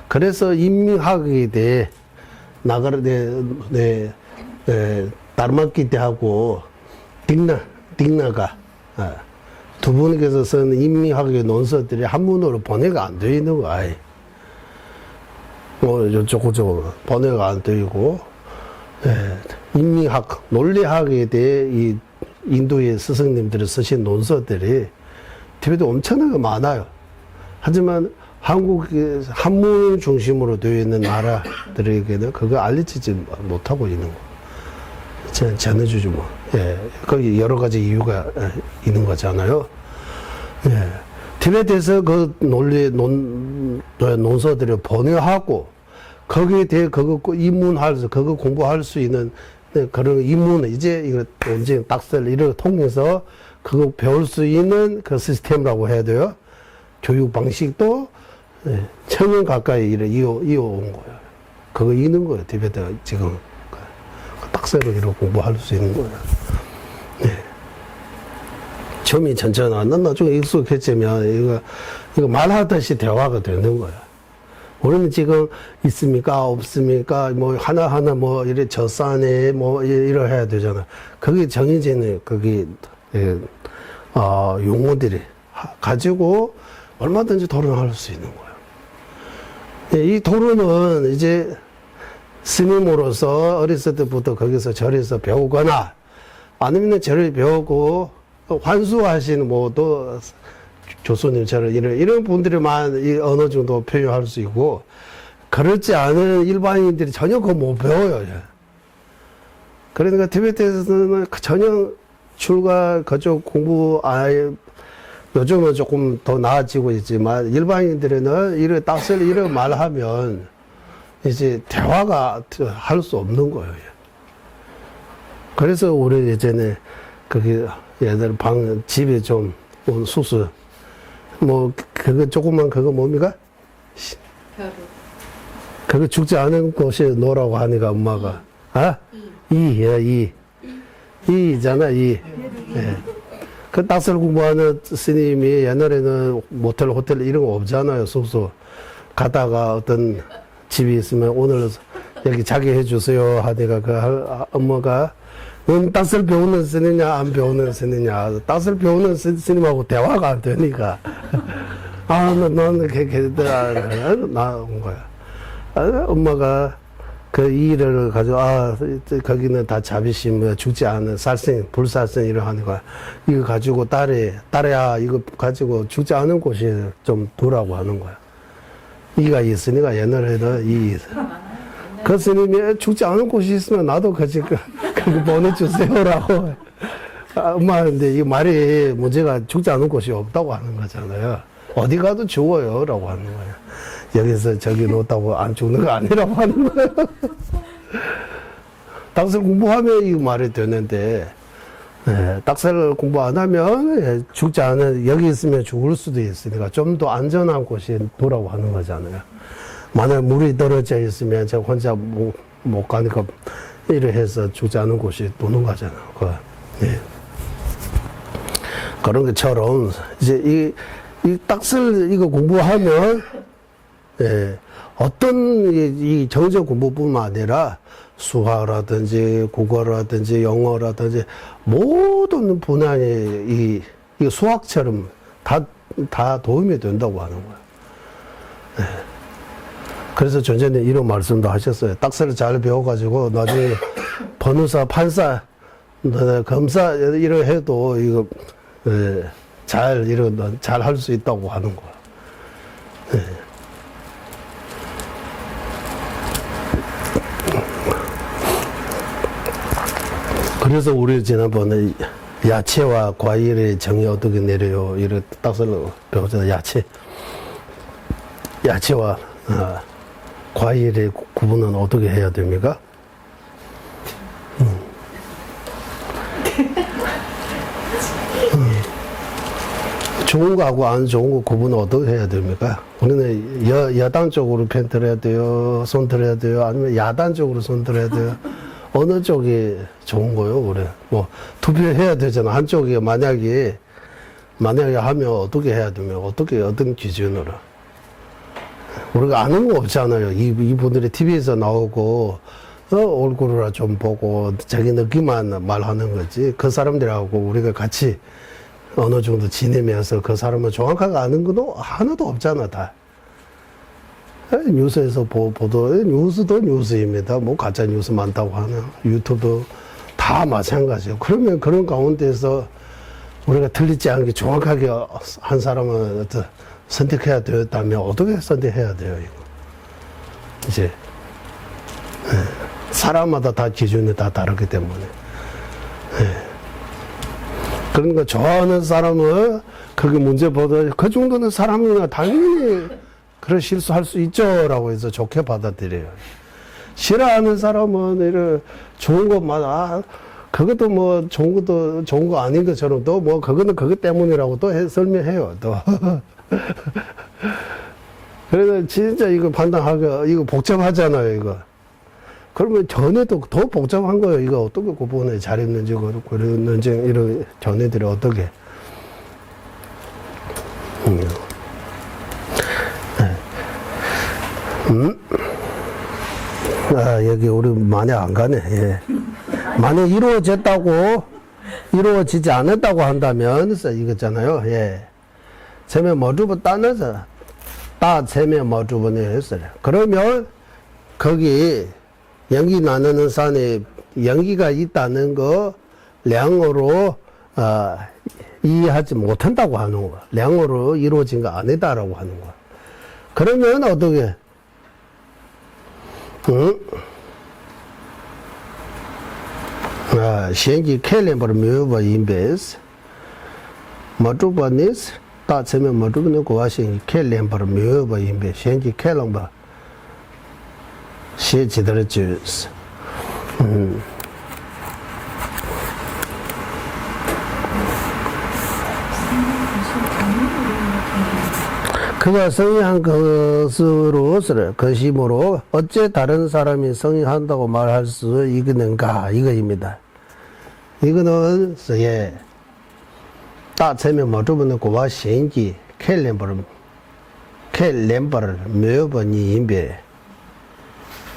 Speaker 1: 그래서 인민학에 대해 나가르 다르마키 때하고 딩나가 두 분께서 쓴 인민학의 논서들이 한문으로 번역이 안 되어 있는 거 아예. 뭐 저쪽저쪽 번역이 안 되고 인민학 논리학에 대해 이 인도의 스승님들이 쓰신 논서들이 티베트에 엄청나게 많아요. 하지만 한국의 한문 중심으로 되어 있는 나라들에게는 그거 알려지지 못하고 있는 거. 전해주지 뭐. 거기 여러 가지 이유가 있는 거잖아요. 티베트에서 그 논서들을 번역하고 거기에 대해 그거 그거 공부할 수 있는 그런 입문을 이제 이거 언제 딱셀 이를 통해서 그거 배울 수 있는 그 시스템이라고 해야 돼요. 교육 방식도 천년 가까이 이어온 거예요. 그거 있는 거예요. 티베트가 지금 딱셀로 이렇게 공부할 수 있는 거예요. 처음이 천천히 나중에 익숙해지면 이거 말하듯이 대화가 되는 거야. 우리는 지금 있습니까 없습니까 뭐 하나하나 뭐 이래 저산에 뭐 이러 해야 되잖아. 그게 정해지는 그게 용어들이 가지고 얼마든지 토론할 수 있는 거예요. 이 토론은 이제 스님으로서 어렸을 때부터 거기서 절에서 배우거나 아니면 절을 배우고 환수하시는 뭐또 교수님처럼 이런 분들이만 어느 정도 표현할 수 있고 그렇지 않은 일반인들이 전혀 그거 못 배워요. 그러니까 티베트에서는 전혀 출가 그쪽 공부 아예 요즘은 조금 더 나아지고 있지만 일반인들은 이런 딱설 이런 말하면 이제 대화가 할 수 없는 거예요. 그래서 우리 예전에 거기 얘들 집에 좀 숙소 뭐 그거 조금만 그거 뭡니까?
Speaker 3: 벼루.
Speaker 1: 그거 죽지 않은 곳에 놓으라고 하니까 엄마가 이잖아 이. 그 딱설 공부하는 스님이 옛날에는 모텔 호텔 이런 거 없잖아요. 숙소 가다가 어떤 집이 있으면 오늘 여기 자기 해주세요 하니까 그 엄마가 넌 딱설 배우는 스님이냐 안 배우는 스님이냐. 딱설 배우는 스님하고 대화가 안 되니까 넌 나온 거야. 엄마가 그 일을 가지고 거기는 다 자비심 죽지 않은 살생 불살생 이러 하는 거야. 이거 가지고 딸이야 이거 가지고 죽지 않은 곳에 좀 두라고 하는 거야. 이가 있으니까 옛날에는 그 스님이 죽지 않은 곳이 있으면 나도 그거 보내주세요라고. 엄마 근데 이 말이 문제가 죽지 않은 곳이 없다고 하는 거잖아요. 어디 가도 죽어요라고 하는 거예요. 여기서 저기 놓았다고 안 죽는 거 아니라고 하는 거예요. 딱설 공부하면 이 말이 되는데 딱설 공부 안 하면 죽지 않은 여기 있으면 죽을 수도 있으니까 좀 더 안전한 곳에 두라고 하는 거잖아요. 만약 물이 떨어져 있으면 제가 혼자 못 가니까 이래 해서 죽지 않은 곳에 두는 거잖아요. 그런 것처럼 이제 이 딱설 이거 공부하면 어떤 이 정적 공부뿐만 아니라 수학이라든지 국어라든지 영어라든지 모든 분야에 이 수학처럼 다 도움이 된다고 하는 거예요. 그래서 전전에 이런 말씀도 하셨어요. 딱설을 잘 배워가지고 나중에 변호사, 판사, 검사 이런 해도 이거 잘 할 수 있다고 하는 거야. 그래서 우리 지난번에 야채와 과일의 정의 어떻게 내려요? 이런 딱설로 배우잖아요. 야채와 과일의 구분은 어떻게 해야 됩니까? 좋은 거하고 안 좋은 거 구분은 어떻게 해야 됩니까? 우리는 여당 쪽으로 편 들어야 돼요? 손 들어야 돼요? 아니면 야당 쪽으로 손 들어야 돼요? 어느 쪽이 좋은 거요, 우리? 뭐, 투표해야 되잖아. 한쪽이 만약에, 만약에 하면 어떻게 해야 되면 어떻게 어떤 기준으로 우리가 아는 거 없잖아요. 이분들이 TV에서 나오고 얼굴을 좀 보고 자기 느낌만 말하는 거지. 그 사람들하고 우리가 같이 어느 정도 지내면서 그 사람을 정확하게 아는 것도 하나도 없잖아, 다. 뉴스에서 보도, 뉴스도 뉴스입니다. 뭐 가짜 뉴스 많다고 하는 유튜브도 다 마찬가지예요. 그러면 그런 가운데서 우리가 틀리지 않게 정확하게 한 사람을 선택해야 되었다면 어떻게 선택해야 돼요, 이거? 이제, 사람마다 다 기준이 다 다르기 때문에. 그러니까 좋아하는 사람은 그게 문제보다 그 정도는 사람이나 당연히 그런 실수할 수 있죠라고 해서 좋게 받아들여요. 싫어하는 사람은 이런 좋은 것마다 그것도 뭐 좋은 것도 좋은 거 아닌 것처럼 또 뭐 그거는 그것 때문이라고 또 설명해요. 또 그래서 진짜 이거 판단하기가 이거 복잡하잖아요. 이거 그러면 전에도 더 복잡한 거예요. 이거 어떻게 구분을 잘했는지 그랬는지 이런 전에들이 어떻게 아, 여기 우리 많이 안 가네. 예. 만약 이루어졌다고, 이루어지지 않았다고 한다면, 이거잖아요. 예. 처음에 뭐주부 따내서, 처음에 뭐주부네 했어요. 그러면, 거기, 연기 나누는 산에 연기가 있다는 거, 량으로, 이해하지 못한다고 하는 거야. 량으로 이루어진 거 아니다라고 하는 거야. 그러면 어떻게,先期开两把没有把银白是，没主把那是，大前面没主那国外先期开两把没有把银白，先期开两把，先期的就是，그가 성의한 것으로서 것이므로 어째 다른 사람이 성의한다고 말할 수 있는가 이거입니다. 이거는 예, 다체면 뭐주분의 고와 신기 켈렘버를 몇번이 인배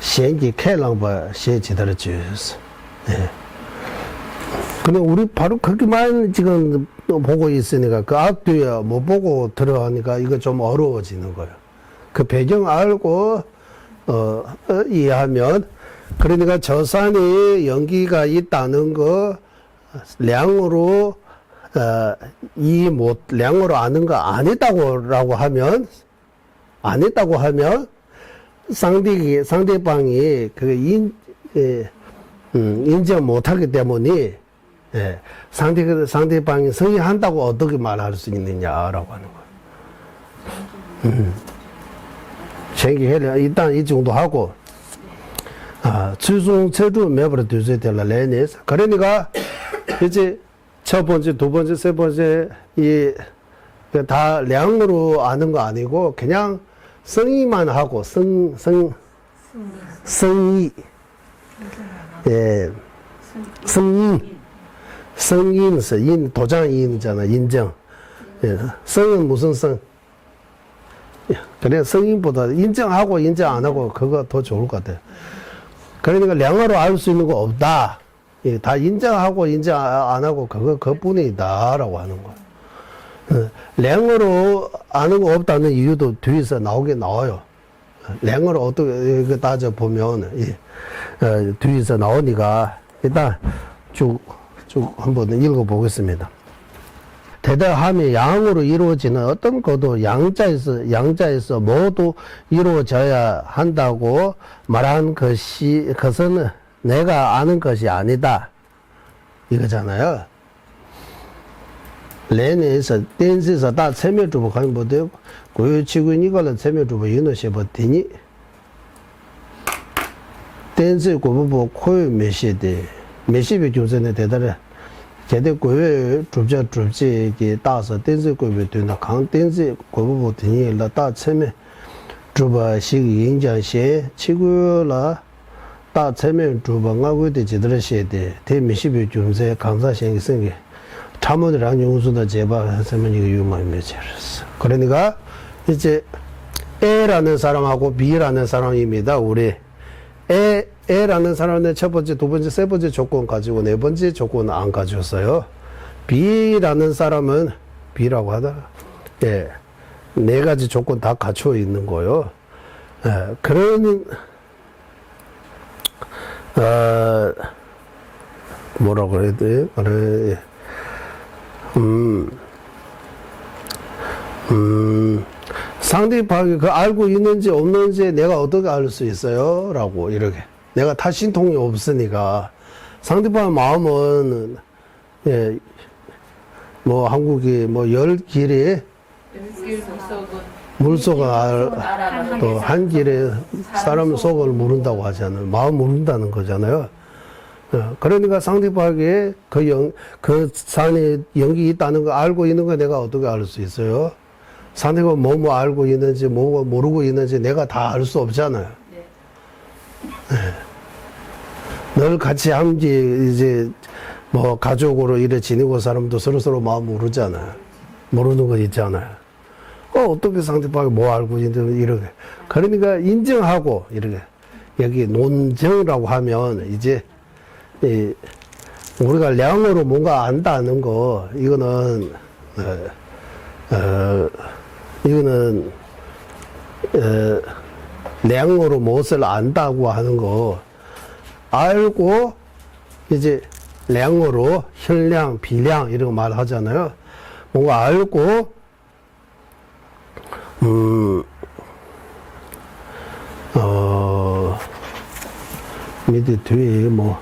Speaker 1: 신기 켈랑버 시지들을 주스. 예. 근데 우리 바로 그렇게만 지금 보고 있으니까 그 앞뒤에 못 보고 들어가니까 이거 좀 어려워지는 거예요. 그 배경 알고 이해하면 그러니까 저 산에 연기가 있다는 거 량으로 량으로 아는 거 아니다고라고 하면 상대방이 그 인정 못하기 때문에 예, 상대방이 성의한다고 어떻게 말할 수 있느냐라고 하는 거예요. 생기해려 일단 이 정도 하고, 최종 최주 매버를 두셔야 될 레네스. 그러니까 이제 첫 번째, 두 번째, 세 번째 이 다 량으로 아는 거 아니고 그냥 성의만 하고 성의, 예, 성의. 성인, 도장인이잖아, 인정. 예, 성은 무슨 성? 그래, 성인보다 인정하고 인정 안 하고 그거 더 좋을 것 같아요. 그러니까 량으로 알 수 있는 거 없다. 예, 다 인정하고 인정 안 하고 그뿐이다라고 하는 거야. 량으로 아는 거 없다는 이유도 뒤에서 나와요. 량으로 어떻게 따져보면, 예, 뒤에서 나오니까 일단 쭉 한번 읽어보겠습니다. 대다함이 양으로 이루어지는 어떤 것도 양자에서 모두 이루어져야 한다고 말한 그것은 내가 아는 것이 아니다. 이거잖아요. 레네에서, 댄스에서 다 세면주부 가면 못해요. 고유치군 이거는 세면주부 윤호시버티니 댄스 고부부 코요 몇시대 몇십의 교전에 대달해 제대 고외 줍지 따서 댄스 고외 되나 강 댄스 고부부 되니라 다 처음에 주바 시기 인장시 치고라 다 처음에 주바 가고도 제대로 시대 대 몇십의 교전에 강사 생기 참원이랑 용수다 제바했으면 이거 유만 매체였어. 그러니까 이제 A라는 사람하고 B라는 사람입니다. 우리 A라는 사람은 첫 번째, 두 번째, 세 번째 조건 가지고 네 번째 조건은 안 가졌어요. B라는 사람은 B라고 하다가 예, 네 가지 조건 다 갖추어 있는 거요. 예, 그런 뭐라고 그래야 돼? 그래. 상대방이 그 알고 있는지 없는지 내가 어떻게 알 수 있어요? 라고, 이렇게. 내가 타신통이 없으니까. 상대방의 마음은, 예, 뭐, 한국이 뭐, 열 길이
Speaker 3: 열길 속은
Speaker 1: 물속을 또 한 길에 사람 속을 모른다고 하잖아요. 마음 모른다는 거잖아요. 그러니까 상대방에게 그 산에 영기 있다는 거 알고 있는 거 내가 어떻게 알 수 있어요? 상대가 뭐 알고 있는지 뭐 모르고 있는지 내가 다 알 수 없잖아요. 네. 늘 같이 함께 이제 뭐 가족으로 이래 지내고 사람도 서로 마음 모르잖아요. 모르는 거 있잖아요. 어떻게 상대방이 뭐 알고 있는지 이렇게. 그러니까 인정하고 이렇게 여기 논정이라고 하면 이제 우리가 량으로 뭔가 안다는 거 이거는 이거는 량으로 무엇을 안다고 하는 거 알고 이제 량으로 혈량, 비량 이런 거 말하잖아요. 뭔가 알고 밑에 뒤에 뭐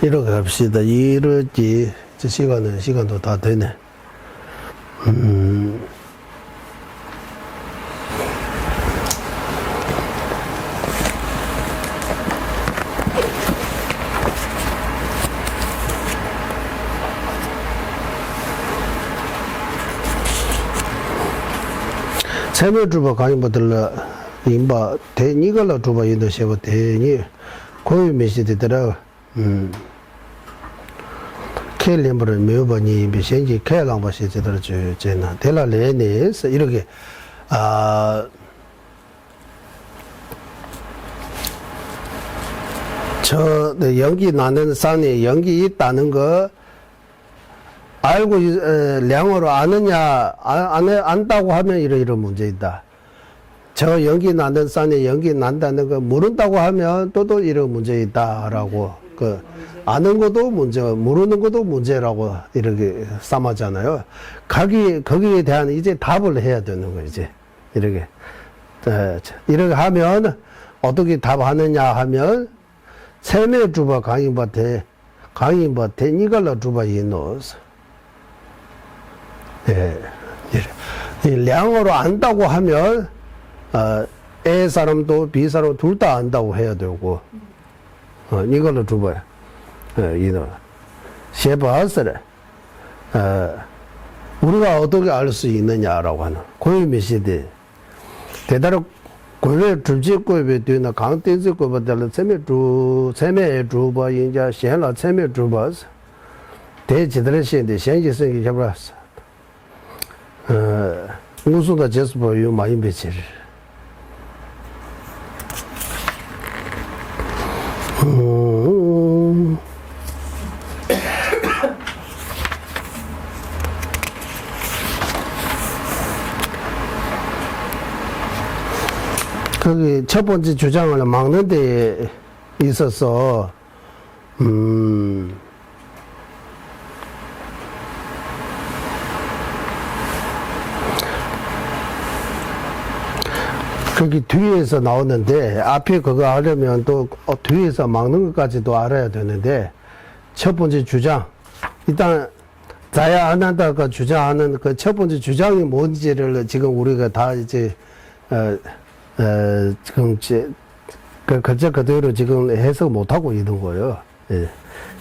Speaker 1: 이렇게 합시다. 이렇게 시간도 다 되네. 세메주바 강의받들라 인바 대니걸라 주바 인도 쉐바 대니 고유 메시지더라 켈렘브를 매번이 비생지 개강 바시지더라 주제나 델라레네스 이렇게 저 연기 나는 산에 연기 있다는 거 알고 량으로 아느냐 안다고 하면 이런 문제 있다. 저 연기 나는 산에 연기 난다는 거 모른다고 하면 또 이런 문제 있다라고 그 아는 것도 문제 모르는 것도 문제라고 이렇게 삼았잖아요. 거기에 대한 이제 답을 해야 되는 거 이제 이렇게 하면 어떻게 답하느냐 하면 세매 주바 강인밭에 이걸로 주바 이노스 예, 이 량으로 안다고 하면 A 사람도 B 사람 둘 다 안다고 해야 되고 이걸로 줘봐요. 이거 쉐바스래 우리가 어떻게 알 수 있느냐라고 하는 고유미 시대 대다로 고유 줄지 고유에 되나 강대지 고바들 세메 주바 인자 현라 세메 주바스 대지들 시대 현지성이 해봤어. 우수가 제스버 유 많이 배치. 거기 첫 번째 주장을 막는 데 있어서 거기 뒤에서 나오는데 앞에 그거 하려면 또 뒤에서 막는 것까지도 알아야 되는데 첫 번째 주장 일단 자야 안 한다가 주장하는 그 첫 번째 주장이 뭔지를 지금 우리가 다 이제 지금 그대로 지금 해석 못 하고 있는 거예요. 예.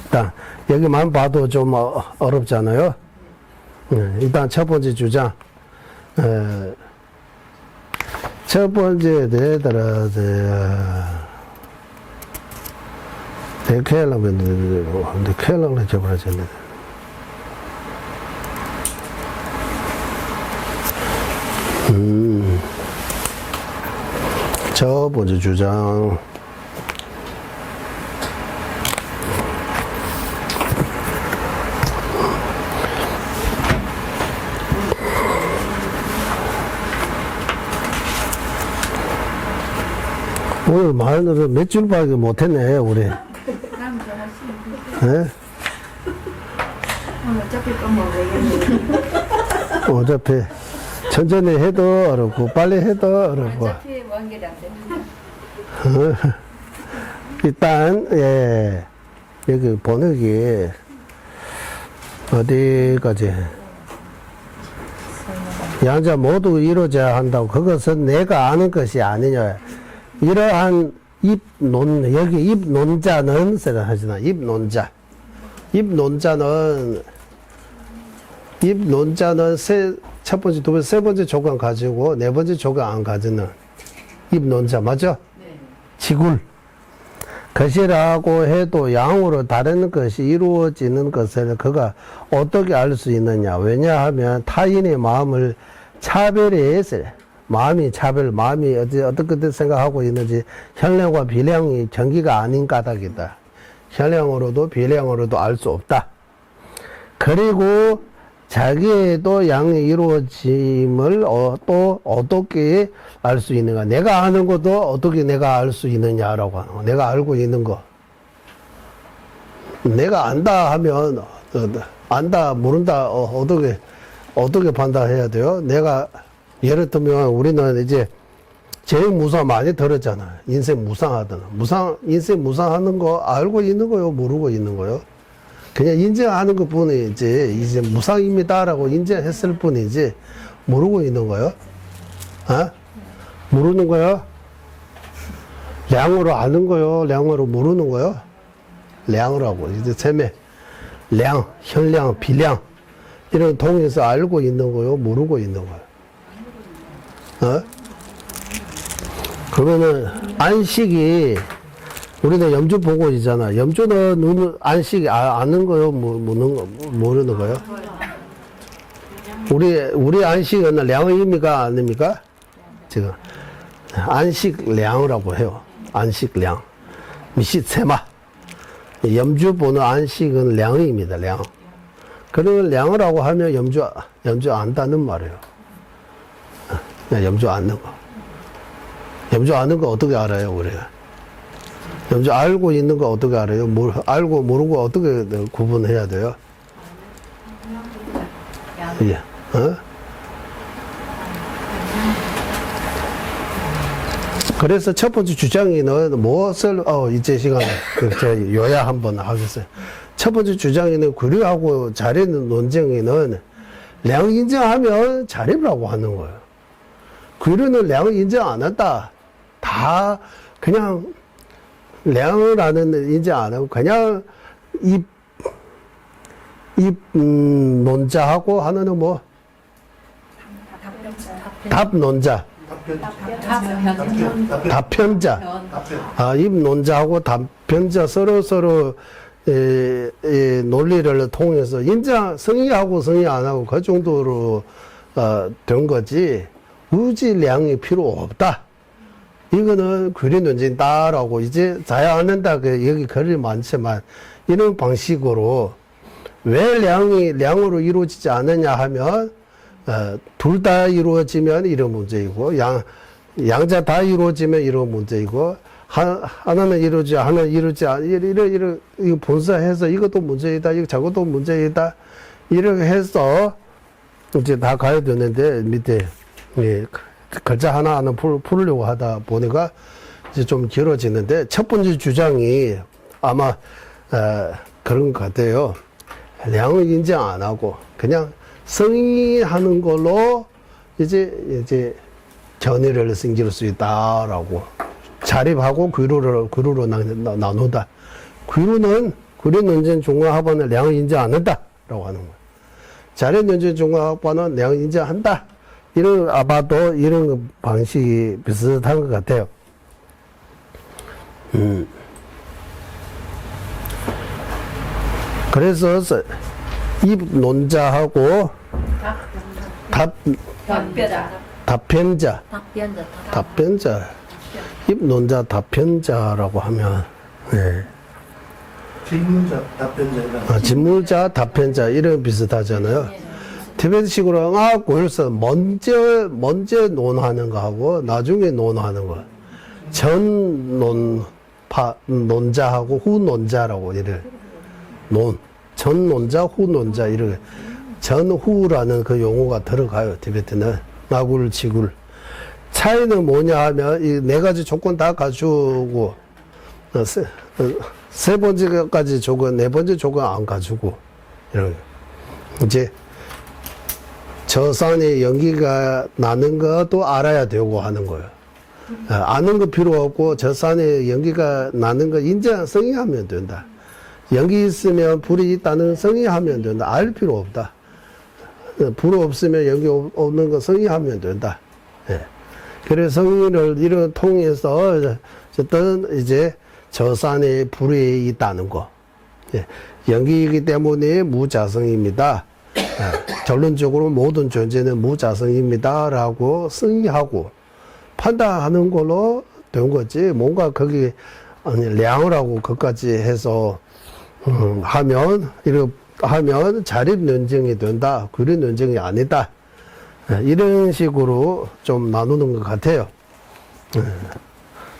Speaker 1: 일단 여기만 봐도 좀 어렵잖아요. 일단 첫 번째 주장 첫 번째 되더라, 대쾌하려면 저번에 첫 번째 주장. 오늘 말을 몇 줄밖에 못했네, 우리.
Speaker 2: 남자 하시는
Speaker 1: 예?
Speaker 2: 어차피 뭐 왜겠는데
Speaker 1: 어차피 천천히 해도 어렵고 빨리 해도 어렵고.
Speaker 2: 어차피 완결이 안 됩니다.
Speaker 1: 일단 여기 번역이 어디까지 양자 모두 이루어져야 한다고. 그것은 내가 아는 것이 아니냐. 이러한 여기 입논자는 하잖아. 입논자는 첫 번째, 두 번째, 세 번째 조건 가지고 네 번째 조건 안 가지는 입논자 맞죠?
Speaker 3: 네.
Speaker 1: 지굴. 것이라고 해도 양으로 다른 것이 이루어지는 것을 그가 어떻게 알 수 있느냐. 왜냐하면 타인의 마음을 차별해서 마음이 어떻게 생각하고 있는지 현량과 비량이 경기가 아닌 까닭이다. 현량으로도 비량으로도 알 수 없다. 그리고 자기에도 양이 이루어짐을 또 어떻게 알 수 있는가. 내가 아는 것도 어떻게 내가 알 수 있느냐라고 하는 거. 내가 알고 있는 거. 내가 안다 하면 안다 모른다 어떻게 판단해야 돼요? 내가 예를 들면 우리는 이제 제일 무상 많이 들었잖아. 인생 무상하던 인생 무상하는 거 알고 있는 거요, 모르고 있는 거요? 그냥 인정하는 것 뿐이지, 이제 무상입니다라고 인정했을 뿐이지, 모르고 있는 거요? 어? 모르는 거요? 량으로 아는 거요? 량으로 모르는 거요? 량이라고. 이제 셈에 량, 현량, 비량, 이런 통해서 알고 있는 거요? 모르고 있는 거요? 어? 그러면은, 안식이, 우리는 염주 보고 있잖아. 염주는 눈을 안식 아는 거요, 모르는 거요? 우리 안식은 량입니까, 아닙니까? 지금 안식량이라고 해요. 안식량, 미시세마. 염주 보는 안식은 량입니다. 량. 그런 량이라고 하면 염주 안다는 말이에요. 염주 안는 거. 염주 아는 거 어떻게 알아요, 우리가? 염주 알고 있는 거 어떻게 알아요? 알고 모르고 어떻게 구분해야 돼요? 예. 어? 그래서 첫 번째 주장에는 무엇을, 이제 시간에, 제가 요야 한번 하겠어요. 첫 번째 주장에는 구리하고 자립 논쟁에는 량 인정하면 자립이라고 하는 거예요. 구리는 량 인정 안 한다. 다 그냥 량을 인정 안 하고 그냥 논자하고 하나는 뭐? 답논자. 답편자. 입논자하고 답편자 서로 논리를 통해서 성의하고 성의 안 하고 그 정도로 된 거지. 우지량이 필요 없다. 이거는 구리 논쟁이다라고 이제 자야 않는다. 여기 글이 많지만 이런 방식으로 왜 량으로 이루어지지 않느냐 하면 둘 다 이루어지면 이런 문제이고 양자 다 이루어지면 이런 문제이고 하나는 이루어지 하나는 이루어지 이거 분사해서 이것도 문제이다 이거 저것도 문제이다 이렇게 해서 이제 다 가야 되는데 밑에 글자 하나하나 풀으려고 하다 보니까 이제 좀 길어지는데 첫 번째 주장이 아마 그런 것 같아요. 량을 인정 안 하고 그냥 성의하는 걸로 이제 견해를 생길 수 있다라고 자립하고 귀루로 나누다. 구리 논쟁 종합학번은 량을 인정 안 한다라고 하는 거예요. 자립 논쟁 종합학번은 량을 인정한다. 이런 아마도 이런 방식이 비슷한 것 같아요. 그래서 입 논자하고
Speaker 2: 답변자.
Speaker 1: 답변자,
Speaker 2: 답변자.
Speaker 1: 답변자, 입 논자 답변자라고 하면, 예.
Speaker 5: 질문자, 답변자가.
Speaker 1: 진물자, 답변자, 이런 비슷하잖아요. 티베트식으로 해서 먼저 논하는 거하고 나중에 논하는 거. 논자하고 후 논자라고 이래. 전 논자, 후 논자, 이렇게. 전후라는 그 용어가 들어가요, 티베트는. 나굴, 지굴. 차이는 뭐냐 하면, 이 네 가지 조건 다 가지고, 세 번째까지 조건, 네 번째 조건 안 가지고, 이런. 이제, 저 산에 연기가 나는 것도 알아야 되고 하는 거예요. 아는 거 필요 없고, 저 산에 연기가 나는 거 인정, 성의하면 된다. 연기 있으면 불이 있다는 성의하면 된다. 알 필요 없다. 불 없으면 연기 없는 거 성의하면 된다. 예. 그래서 성의를 이런 통해서 어쨌든 이제 저 산에 불이 있다는 거. 예. 연기이기 때문에 무자성입니다. 결론적으로 모든 존재는 무자성입니다라고 승의하고 판단하는 걸로 된 거지. 뭔가 거기 량을 하고 그까지 해서 하면 자립 논증이 된다. 구립 논증이 아니다. 이런 식으로 좀 나누는 것 같아요.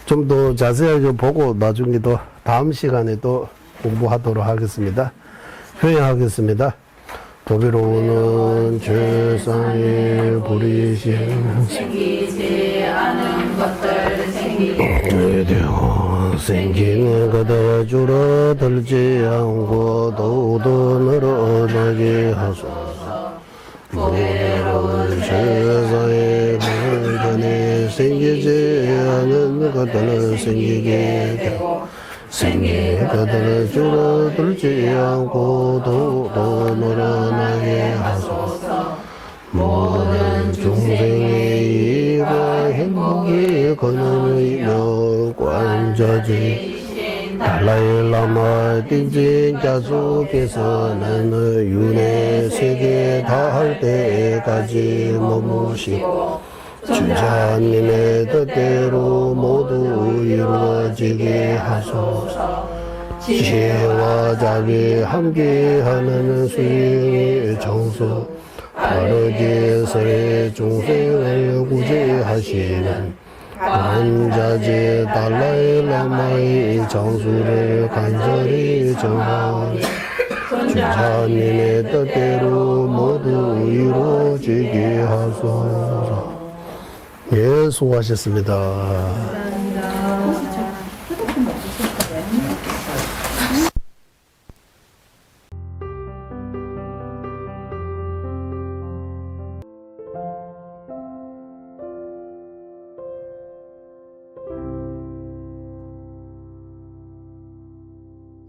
Speaker 1: 좀 더 자세하게 보고 나중에 또 다음 시간에 또 공부하도록 하겠습니다. 회의하겠습니다. 도비로우는 최상의 불이신
Speaker 2: 생기지 않은 것들 생기게
Speaker 1: 되고 생기는 것들 줄어들지 않고 더욱더 늘어나게 하소서. 도비로운 최상의 불전에 생기지 않은 것들은 생기게 되고 생긴 것들을 줄어들지 않고 더욱더 늘어나게 하소서. 모든 중생의 이익과 행복이 근원이며 관자지 달라일라마 띵진 자수께서는 윤회 세계 다할 때까지 머무시고 주자님의 뜻대로 모두 이루어지게 하소서. 지혜와 자비 함께하는 수행의 정수 바르게서의 중생을 구제하시는 관자재 달라일라마의 장수를 간절히 정하니 주자님의 뜻대로 모두 이루어지게 하소서. 예, 수고하셨습니다.
Speaker 3: 감사합니다.